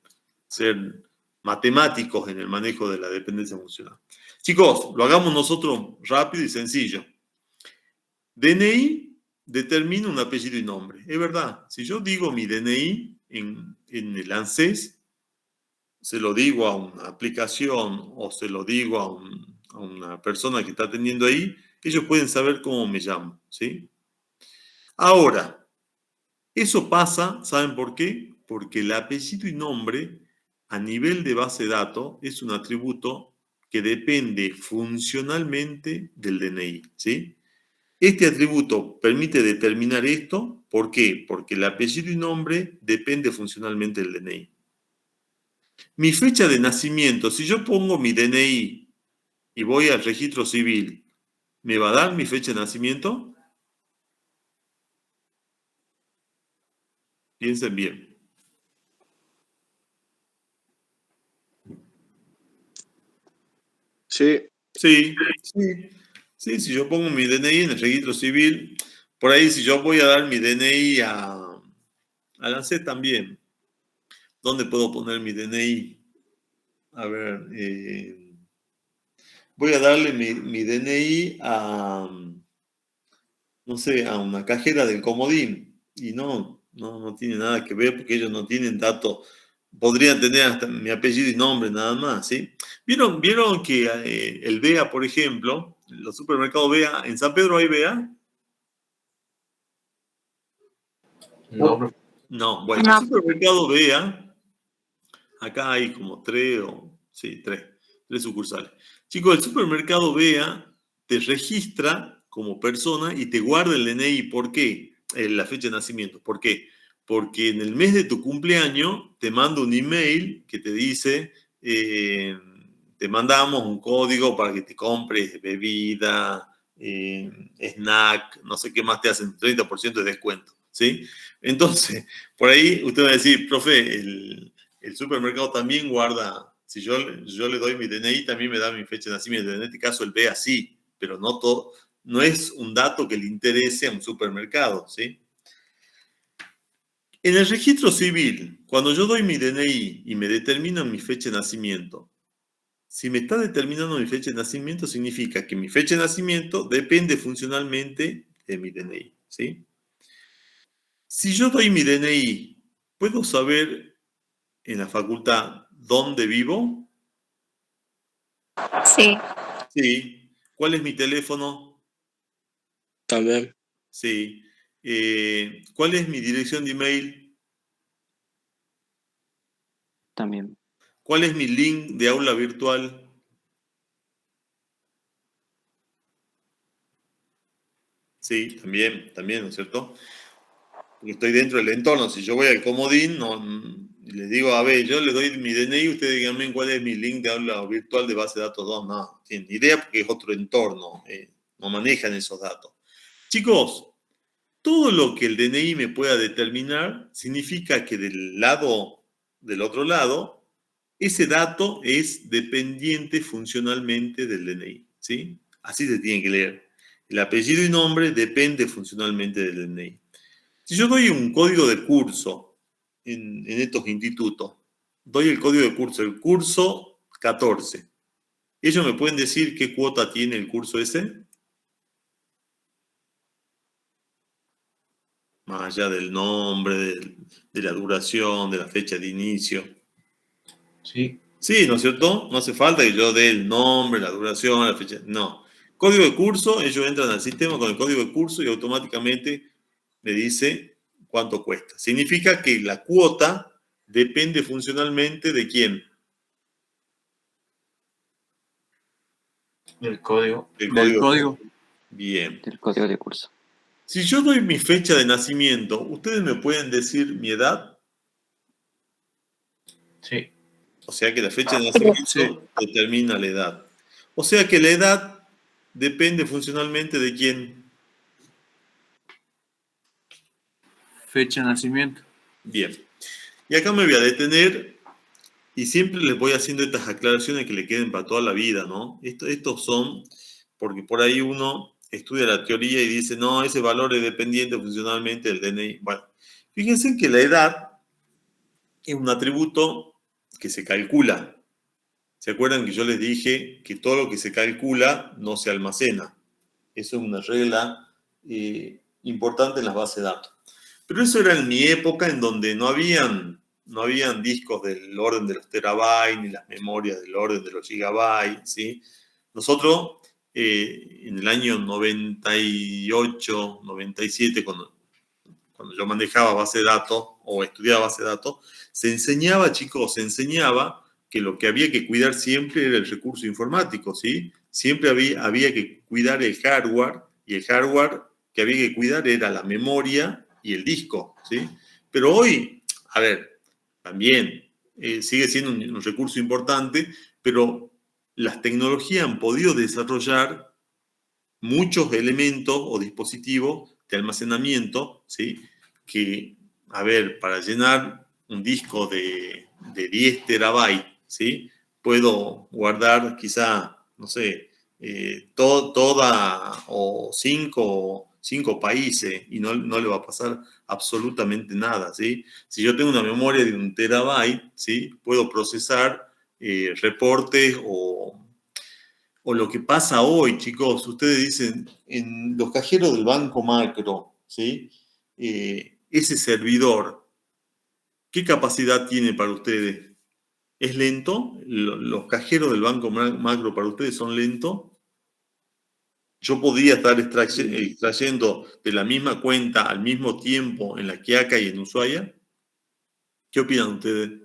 ser matemáticos en el manejo de la dependencia funcional. Chicos, lo hagamos nosotros rápido y sencillo. DNI determina un apellido y nombre. Es verdad, si yo digo mi DNI en el ANSES, se lo digo a una aplicación o se lo digo a una persona que está atendiendo ahí, ellos pueden saber cómo me llamo, ¿sí? Ahora, eso pasa, ¿saben por qué? Porque el apellido y nombre a nivel de base de datos es un atributo que depende funcionalmente del DNI, ¿sí? Este atributo permite determinar esto, ¿por qué? Porque el apellido y nombre depende funcionalmente del DNI. Mi fecha de nacimiento, si yo pongo mi DNI y voy al registro civil, ¿me va a dar mi fecha de nacimiento? Piensen bien. Sí. Sí, si yo pongo mi DNI en el registro civil, por ahí si yo voy a dar mi DNI a la ANSES también. ¿Dónde puedo poner mi DNI? A ver, voy a darle mi DNI a, no sé, a una cajera del Comodín. Y no tiene nada que ver porque ellos no tienen datos. Podrían tener hasta mi apellido y nombre nada más, ¿sí? ¿Vieron que el BEA, por ejemplo, los supermercados BEA, en San Pedro hay BEA? No, No, bueno, No. el supermercado BEA, acá hay como tres sucursales. Chicos, el supermercado BEA te registra como persona y te guarda el DNI. ¿Por qué? La fecha de nacimiento. ¿Por qué? Porque en el mes de tu cumpleaños te manda un email que te dice, te mandamos un código para que te compres bebida, snack, no sé qué más te hacen, 30% de descuento, ¿sí? Entonces, por ahí usted va a decir, profe, el supermercado también guarda, si yo le doy mi DNI, también me da mi fecha de nacimiento. En este caso, el BEA sí, pero no es un dato que le interese a un supermercado, ¿sí? En el registro civil, cuando yo doy mi DNI y me determinan mi fecha de nacimiento, si me está determinando mi fecha de nacimiento, significa que mi fecha de nacimiento depende funcionalmente de mi DNI, ¿sí? Si yo doy mi DNI, ¿puedo saber en la facultad dónde vivo? Sí. Sí. ¿Cuál es mi teléfono? También. Sí. ¿Cuál es mi dirección de email? También. ¿Cuál es mi link de aula virtual? Sí, también, ¿no es cierto? Porque estoy dentro del entorno. Si yo voy al comodín, y les digo, a ver, yo le doy mi DNI, ustedes díganme cuál es mi link de aula virtual de base de datos 2. No tienen ni idea porque es otro entorno. No manejan esos datos. Chicos, todo lo que el DNI me pueda determinar significa que del otro lado, ese dato es dependiente funcionalmente del DNI, ¿sí? Así se tiene que leer. El apellido y nombre depende funcionalmente del DNI. Si yo doy un código de curso en estos institutos, doy el código de curso, el curso 14. ¿Ellos me pueden decir qué cuota tiene el curso ese? Más allá del nombre, de la duración, de la fecha de inicio. sí. Sí, ¿no es cierto? No hace falta que yo dé el nombre, la duración, la fecha. No. Código de curso, ellos entran al sistema con el código de curso y automáticamente me dice cuánto cuesta. Significa que la cuota depende funcionalmente de quién. El código. Del código. Bien. Del código de curso. Si yo doy mi fecha de nacimiento, ¿ustedes me pueden decir mi edad? Sí. O sea que la fecha de nacimiento determina la edad. O sea que la edad depende funcionalmente de quién. Fecha de nacimiento. Bien. Y acá me voy a detener y siempre les voy haciendo estas aclaraciones que le queden para toda la vida, ¿no? Estos son, porque por ahí uno estudia la teoría y dice, no, ese valor es dependiente funcionalmente del DNI. Bueno, fíjense que la edad es un atributo que se calcula. ¿Se acuerdan que yo les dije que todo lo que se calcula no se almacena? Eso es una regla importante en las bases de datos. Pero eso era en mi época en donde no habían discos del orden de los terabytes, ni las memorias del orden de los gigabytes, ¿sí? Nosotros, en el año 98, 97, cuando yo manejaba base de datos o estudiaba base de datos, se enseñaba que lo que había que cuidar siempre era el recurso informático, ¿sí? Siempre había que cuidar el hardware, y el hardware que había que cuidar era la memoria y el disco, ¿sí? Pero hoy, a ver, también sigue siendo un recurso importante, pero las tecnologías han podido desarrollar muchos elementos o dispositivos de almacenamiento, ¿sí? Que, a ver, para llenar un disco de 10 terabytes, ¿sí? Puedo guardar quizá, no sé, toda o 5 5 países y no le va a pasar absolutamente nada, ¿sí? Si yo tengo una memoria de 1 terabyte, ¿sí? Puedo procesar reportes o lo que pasa hoy, chicos. Ustedes dicen, en los cajeros del Banco Macro, ¿sí? Ese servidor, ¿qué capacidad tiene para ustedes? ¿Es lento? ¿Los cajeros del Banco Macro para ustedes son lentos? Yo podría estar extrayendo de la misma cuenta al mismo tiempo en la Quiaca y en Ushuaia. ¿Qué opinan ustedes?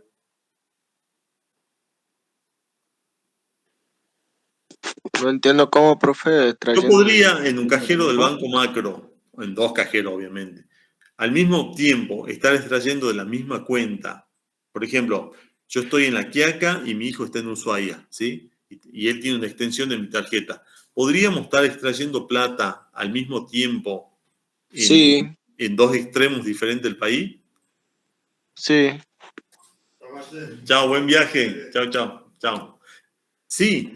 No entiendo cómo, profe, Yo podría en un cajero del Banco Macro, en 2 cajeros obviamente, al mismo tiempo estar extrayendo de la misma cuenta. Por ejemplo, yo estoy en la Quiaca y mi hijo está en Ushuaia, ¿sí? Y él tiene una extensión de mi tarjeta. ¿Podríamos estar extrayendo plata al mismo tiempo Sí, en 2 extremos diferentes del país? sí. Chao, buen viaje. Chao. Sí.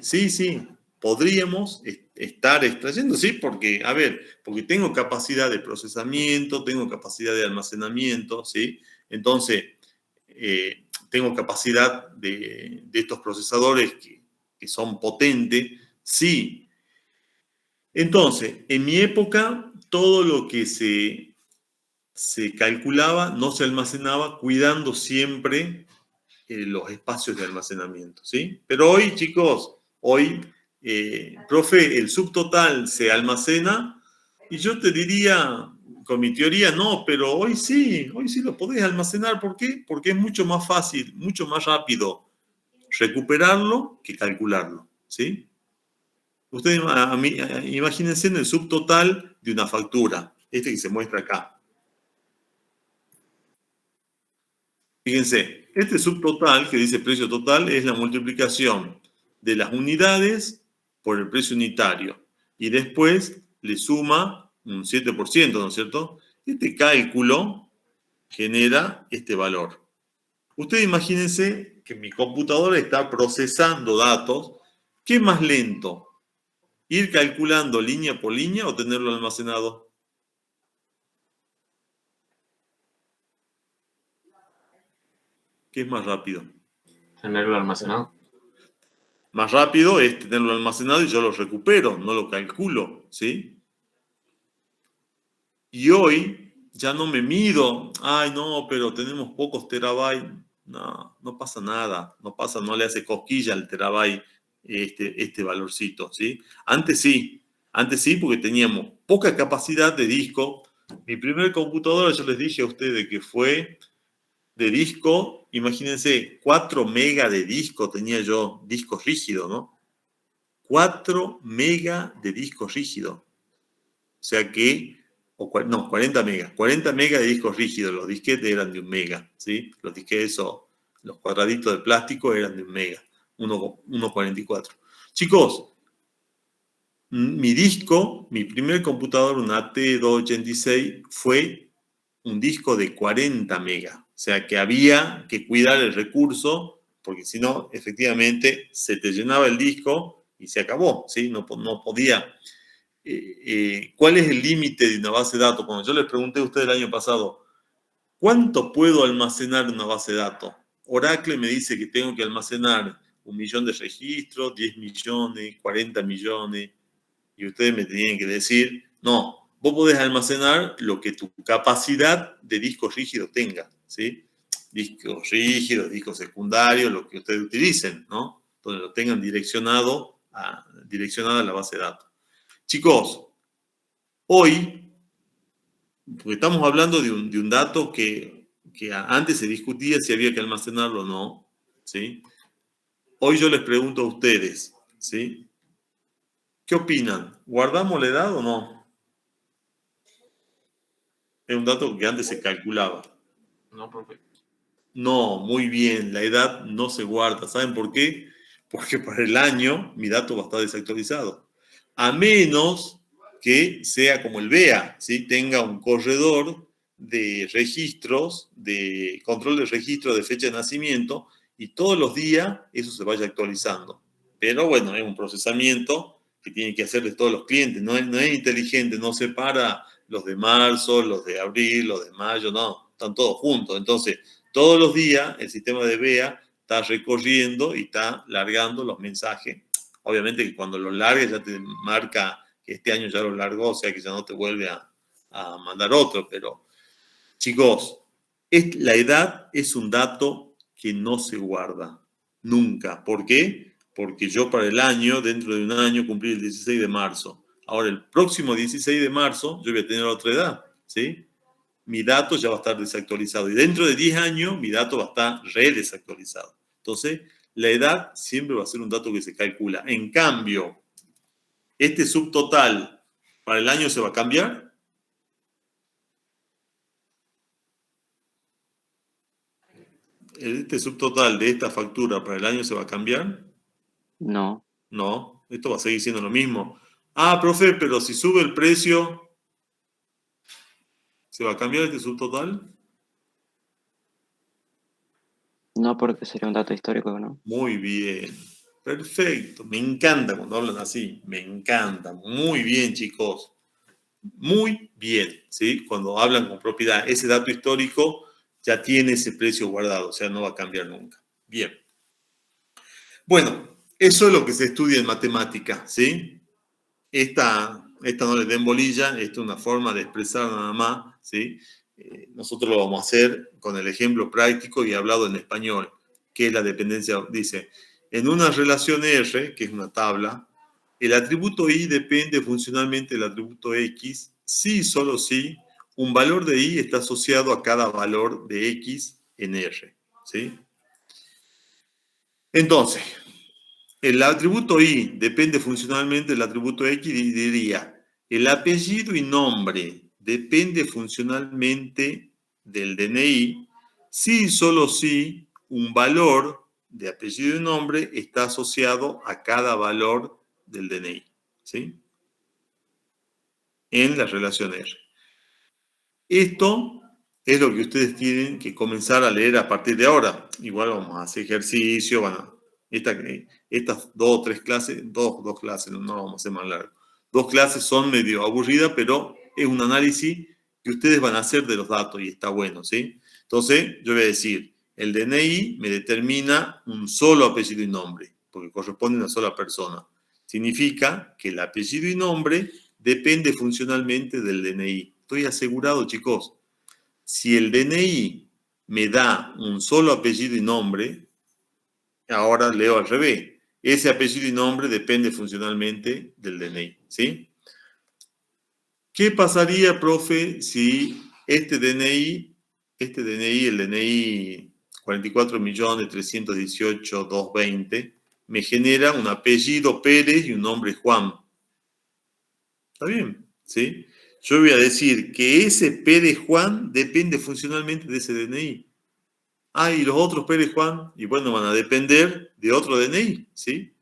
Podríamos estar extrayendo, sí, porque tengo capacidad de procesamiento, tengo capacidad de almacenamiento, ¿sí? Entonces, tengo capacidad de estos procesadores que son potentes, sí. Entonces, en mi época, todo lo que se calculaba no se almacenaba, cuidando siempre los espacios de almacenamiento, ¿sí? Pero hoy, chicos, profe, el subtotal se almacena y yo te diría, con mi teoría no, pero hoy sí lo podés almacenar. ¿Por qué? Porque es mucho más fácil, mucho más rápido recuperarlo que calcularlo, ¿sí? Ustedes imagínense en el subtotal de una factura, que se muestra acá. Fíjense, este subtotal que dice precio total es la multiplicación de las unidades por el precio unitario. Y después le suma un 7%, ¿no es cierto? Este cálculo genera este valor. Ustedes imagínense que mi computadora está procesando datos. ¿Qué es más lento? ¿Ir calculando línea por línea o tenerlo almacenado? ¿Qué es más rápido? Tenerlo almacenado. Más rápido es tenerlo almacenado y yo lo recupero, no lo calculo, ¿sí? Y hoy ya no me mido, ay no, pero tenemos pocos terabytes. No pasa nada, no le hace cosquilla al terabyte este valorcito, ¿sí? Antes sí, porque teníamos poca capacidad de disco. Mi primer computadora, yo les dije a ustedes que fue de disco, imagínense, 4 megas de disco tenía yo, disco rígido, ¿no? 4 megas de disco rígido. O sea que, 40 megas. 40 megas de disco rígido. Los disquetes eran de 1 mega, ¿sí? Los disquetes, los cuadraditos de plástico eran de 1 mega. 1.44. Chicos, mi primer computador, un AT286, fue un disco de 40 megas. O sea que había que cuidar el recurso, porque si no, efectivamente, se te llenaba el disco y se acabó, ¿sí? No podía. ¿Cuál es el límite de una base de datos? Cuando yo les pregunté a ustedes el año pasado, ¿cuánto puedo almacenar en una base de datos? Oracle me dice que tengo que almacenar 1 millón de registros, 10 millones, 40 millones, y ustedes me tenían que decir, no, vos podés almacenar lo que tu capacidad de disco rígido tenga, ¿sí? Disco rígido, disco secundario, lo que ustedes utilicen, ¿no? Donde lo tengan direccionada a la base de datos. Chicos, hoy, porque estamos hablando de un dato que antes se discutía si había que almacenarlo o no, ¿sí? Hoy yo les pregunto a ustedes, ¿sí? ¿Qué opinan? ¿Guardamos la edad o no? Es un dato que antes se calculaba. No, profe. No, muy bien, la edad no se guarda. ¿Saben por qué? Porque para el año mi dato va a estar desactualizado. A menos que sea como el BEA, ¿sí? Tenga un corredor de registros, de control de registro de fecha de nacimiento, y todos los días eso se vaya actualizando. Pero bueno, es un procesamiento que tiene que hacer de todos los clientes. No es inteligente, no separa los de marzo, los de abril, los de mayo, no, están todos juntos. Entonces, todos los días el sistema de BEA está recorriendo y está largando los mensajes. Obviamente que cuando los largues ya te marca que este año ya los largó, o sea que ya no te vuelve a mandar otro. Pero, chicos, la edad es un dato que no se guarda nunca. ¿Por qué? Porque yo para el año, dentro de un año, cumplí el 16 de marzo. Ahora, el próximo 16 de marzo, yo voy a tener otra edad, ¿sí? Mi dato ya va a estar desactualizado. Y dentro de 10 años, mi dato va a estar desactualizado. Entonces, la edad siempre va a ser un dato que se calcula. En cambio, este subtotal para el año se va a cambiar. Este subtotal de esta factura para el año se va a cambiar. No. No, esto va a seguir siendo lo mismo. Ah, profe, pero si sube el precio, ¿se va a cambiar este subtotal? No, porque sería un dato histórico, ¿no? Muy bien, perfecto. Me encanta cuando hablan así, me encanta. Muy bien, chicos. Muy bien, ¿sí? Cuando hablan con propiedad, ese dato histórico ya tiene ese precio guardado, o sea, no va a cambiar nunca. Bien. Bueno, eso es lo que se estudia en matemática, ¿sí? Esta no le den bolilla, esta es una forma de expresar nada más, ¿sí? Nosotros lo vamos a hacer con el ejemplo práctico y hablado en español, que es la dependencia. Dice, en una relación R, que es una tabla, el atributo Y depende funcionalmente del atributo X, si y solo si un valor de Y está asociado a cada valor de X en R, ¿sí? Entonces, el atributo Y depende funcionalmente del atributo X y diría, el apellido y nombre depende funcionalmente del DNI si y solo si un valor de apellido y nombre está asociado a cada valor del DNI, ¿sí? En la relación R. Esto es lo que ustedes tienen que comenzar a leer a partir de ahora. Igual vamos a hacer ejercicio, bueno, estas dos o tres clases, dos clases, no vamos a hacer más largo. Dos clases son medio aburridas, pero es un análisis que ustedes van a hacer de los datos y está bueno, ¿sí? Entonces, yo voy a decir, el DNI me determina un solo apellido y nombre, porque corresponde a una sola persona. Significa que el apellido y nombre depende funcionalmente del DNI. Estoy asegurado, chicos. Si el DNI me da un solo apellido y nombre, ahora leo al revés. Ese apellido y nombre depende funcionalmente del DNI, ¿sí? ¿Qué pasaría, profe, si este DNI, el DNI 44.318.220, me genera un apellido Pérez y un nombre Juan? ¿Está bien? ¿Sí? Yo voy a decir que ese Pérez Juan depende funcionalmente de ese DNI. Ah, y los otros Pérez Juan, y bueno, van a depender de otro DNI, ¿sí?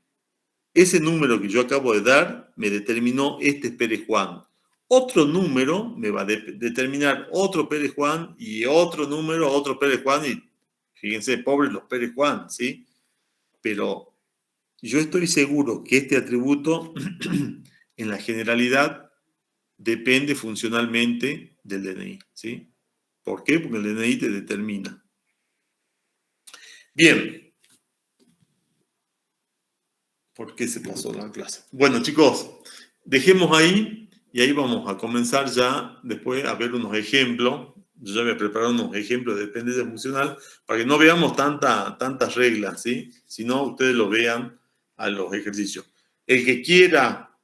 Ese número que yo acabo de dar me determinó este Pérez Juan. Otro número me va a determinar otro Pérez Juan y otro número, otro Pérez Juan, y fíjense, pobres los Pérez Juan, ¿sí? Pero yo estoy seguro que este atributo, en la generalidad, depende funcionalmente del DNI, ¿sí? ¿Por qué? Porque el DNI te determina. Bien. ¿Por qué se pasó la clase? Bueno, chicos, dejemos ahí y ahí vamos a comenzar ya después a ver unos ejemplos. Yo ya voy a preparar unos ejemplos de dependencia funcional para que no veamos tantas reglas, ¿sí? Sino ustedes lo vean a los ejercicios. El que quiera,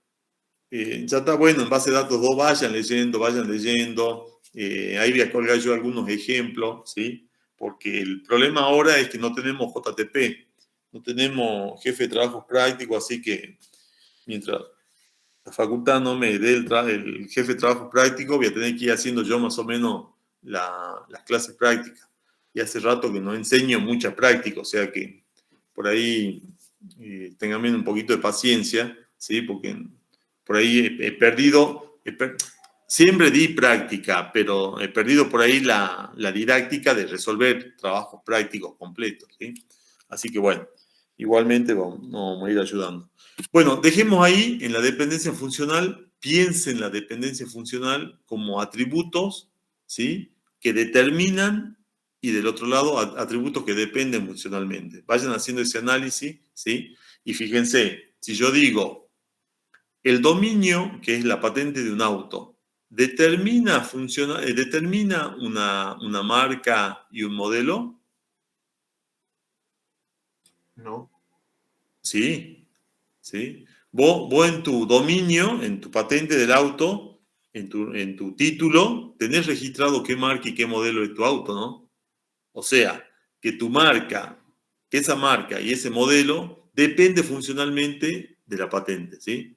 ya está bueno, en base de datos 2, vayan leyendo. Ahí voy a colgar yo algunos ejemplos, ¿sí? Porque el problema ahora es que no tenemos JTP, no tenemos jefe de trabajo práctico, así que mientras la facultad no me dé el jefe de trabajo práctico, voy a tener que ir haciendo yo más o menos las clases prácticas. Y hace rato que no enseño mucha práctica, o sea que por ahí tengan un poquito de paciencia, ¿sí? Porque por ahí he perdido, siempre di práctica, pero he perdido por ahí la didáctica de resolver trabajos prácticos completos, ¿sí? Así que bueno, Igualmente vamos a ir ayudando. Bueno, dejemos ahí en la dependencia funcional, piensen la dependencia funcional como atributos, ¿sí? Que determinan y del otro lado atributos que dependen funcionalmente. Vayan haciendo ese análisis, ¿sí? Y fíjense, si yo digo el dominio, que es la patente de un auto, ¿determina una marca y un modelo? No. Sí, ¿sí? Vos en tu dominio, en tu patente del auto, en tu título, tenés registrado qué marca y qué modelo es tu auto, ¿no? O sea, que tu marca, que esa marca y ese modelo depende funcionalmente de la patente, ¿sí?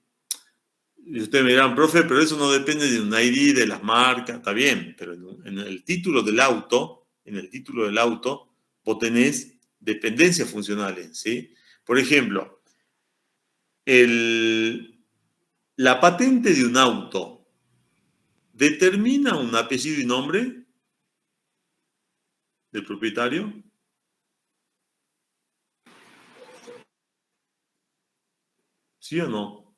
Y ustedes me dirán, profe, pero eso no depende de un ID, de las marcas, está bien, pero en el título del auto, vos tenés dependencias funcionales, ¿sí? Por ejemplo, la patente de un auto determina un apellido y nombre del propietario. ¿Sí o no?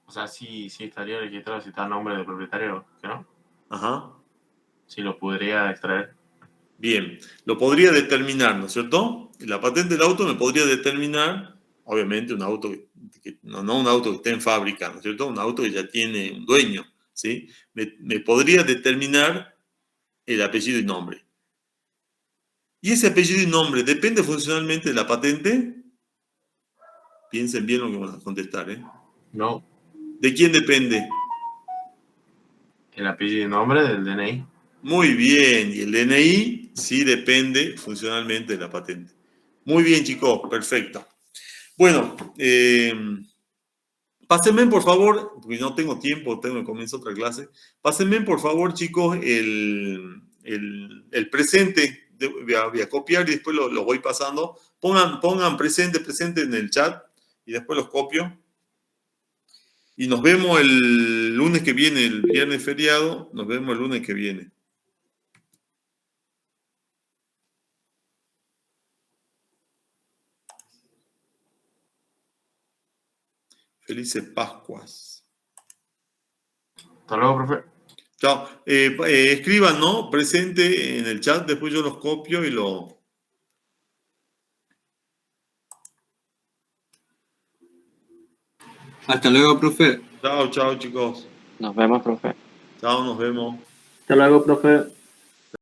O sea, sí estaría registrado si está el nombre del propietario, ¿que no? Ajá. Sí lo podría extraer. Bien, lo podría determinar, ¿no es cierto? La patente del auto me podría determinar, obviamente, un auto no un auto que esté en fábrica, ¿no es cierto? Un auto que ya tiene un dueño, ¿sí? Me podría determinar el apellido y nombre. ¿Y ese apellido y nombre depende funcionalmente de la patente? Piensen bien lo que van a contestar, ¿eh? No. ¿De quién depende? El apellido y nombre del DNI. Muy bien, y el DNI sí depende funcionalmente de la patente. Muy bien, chicos, perfecto. Bueno, pásenme por favor, porque no tengo tiempo, tengo que comenzar otra clase. Pásenme por favor, chicos, el presente. Voy a copiar y después lo voy pasando. Pongan presente en el chat y después los copio. Y nos vemos el lunes que viene, el viernes feriado. Nos vemos el lunes que viene. Felices Pascuas. Hasta luego, profe. Chao. Escriban, ¿no? Presente en el chat, después yo los copio y lo... Hasta luego, profe. Chao, chao, chicos. Nos vemos, profe. Chao, nos vemos. Hasta luego, profe.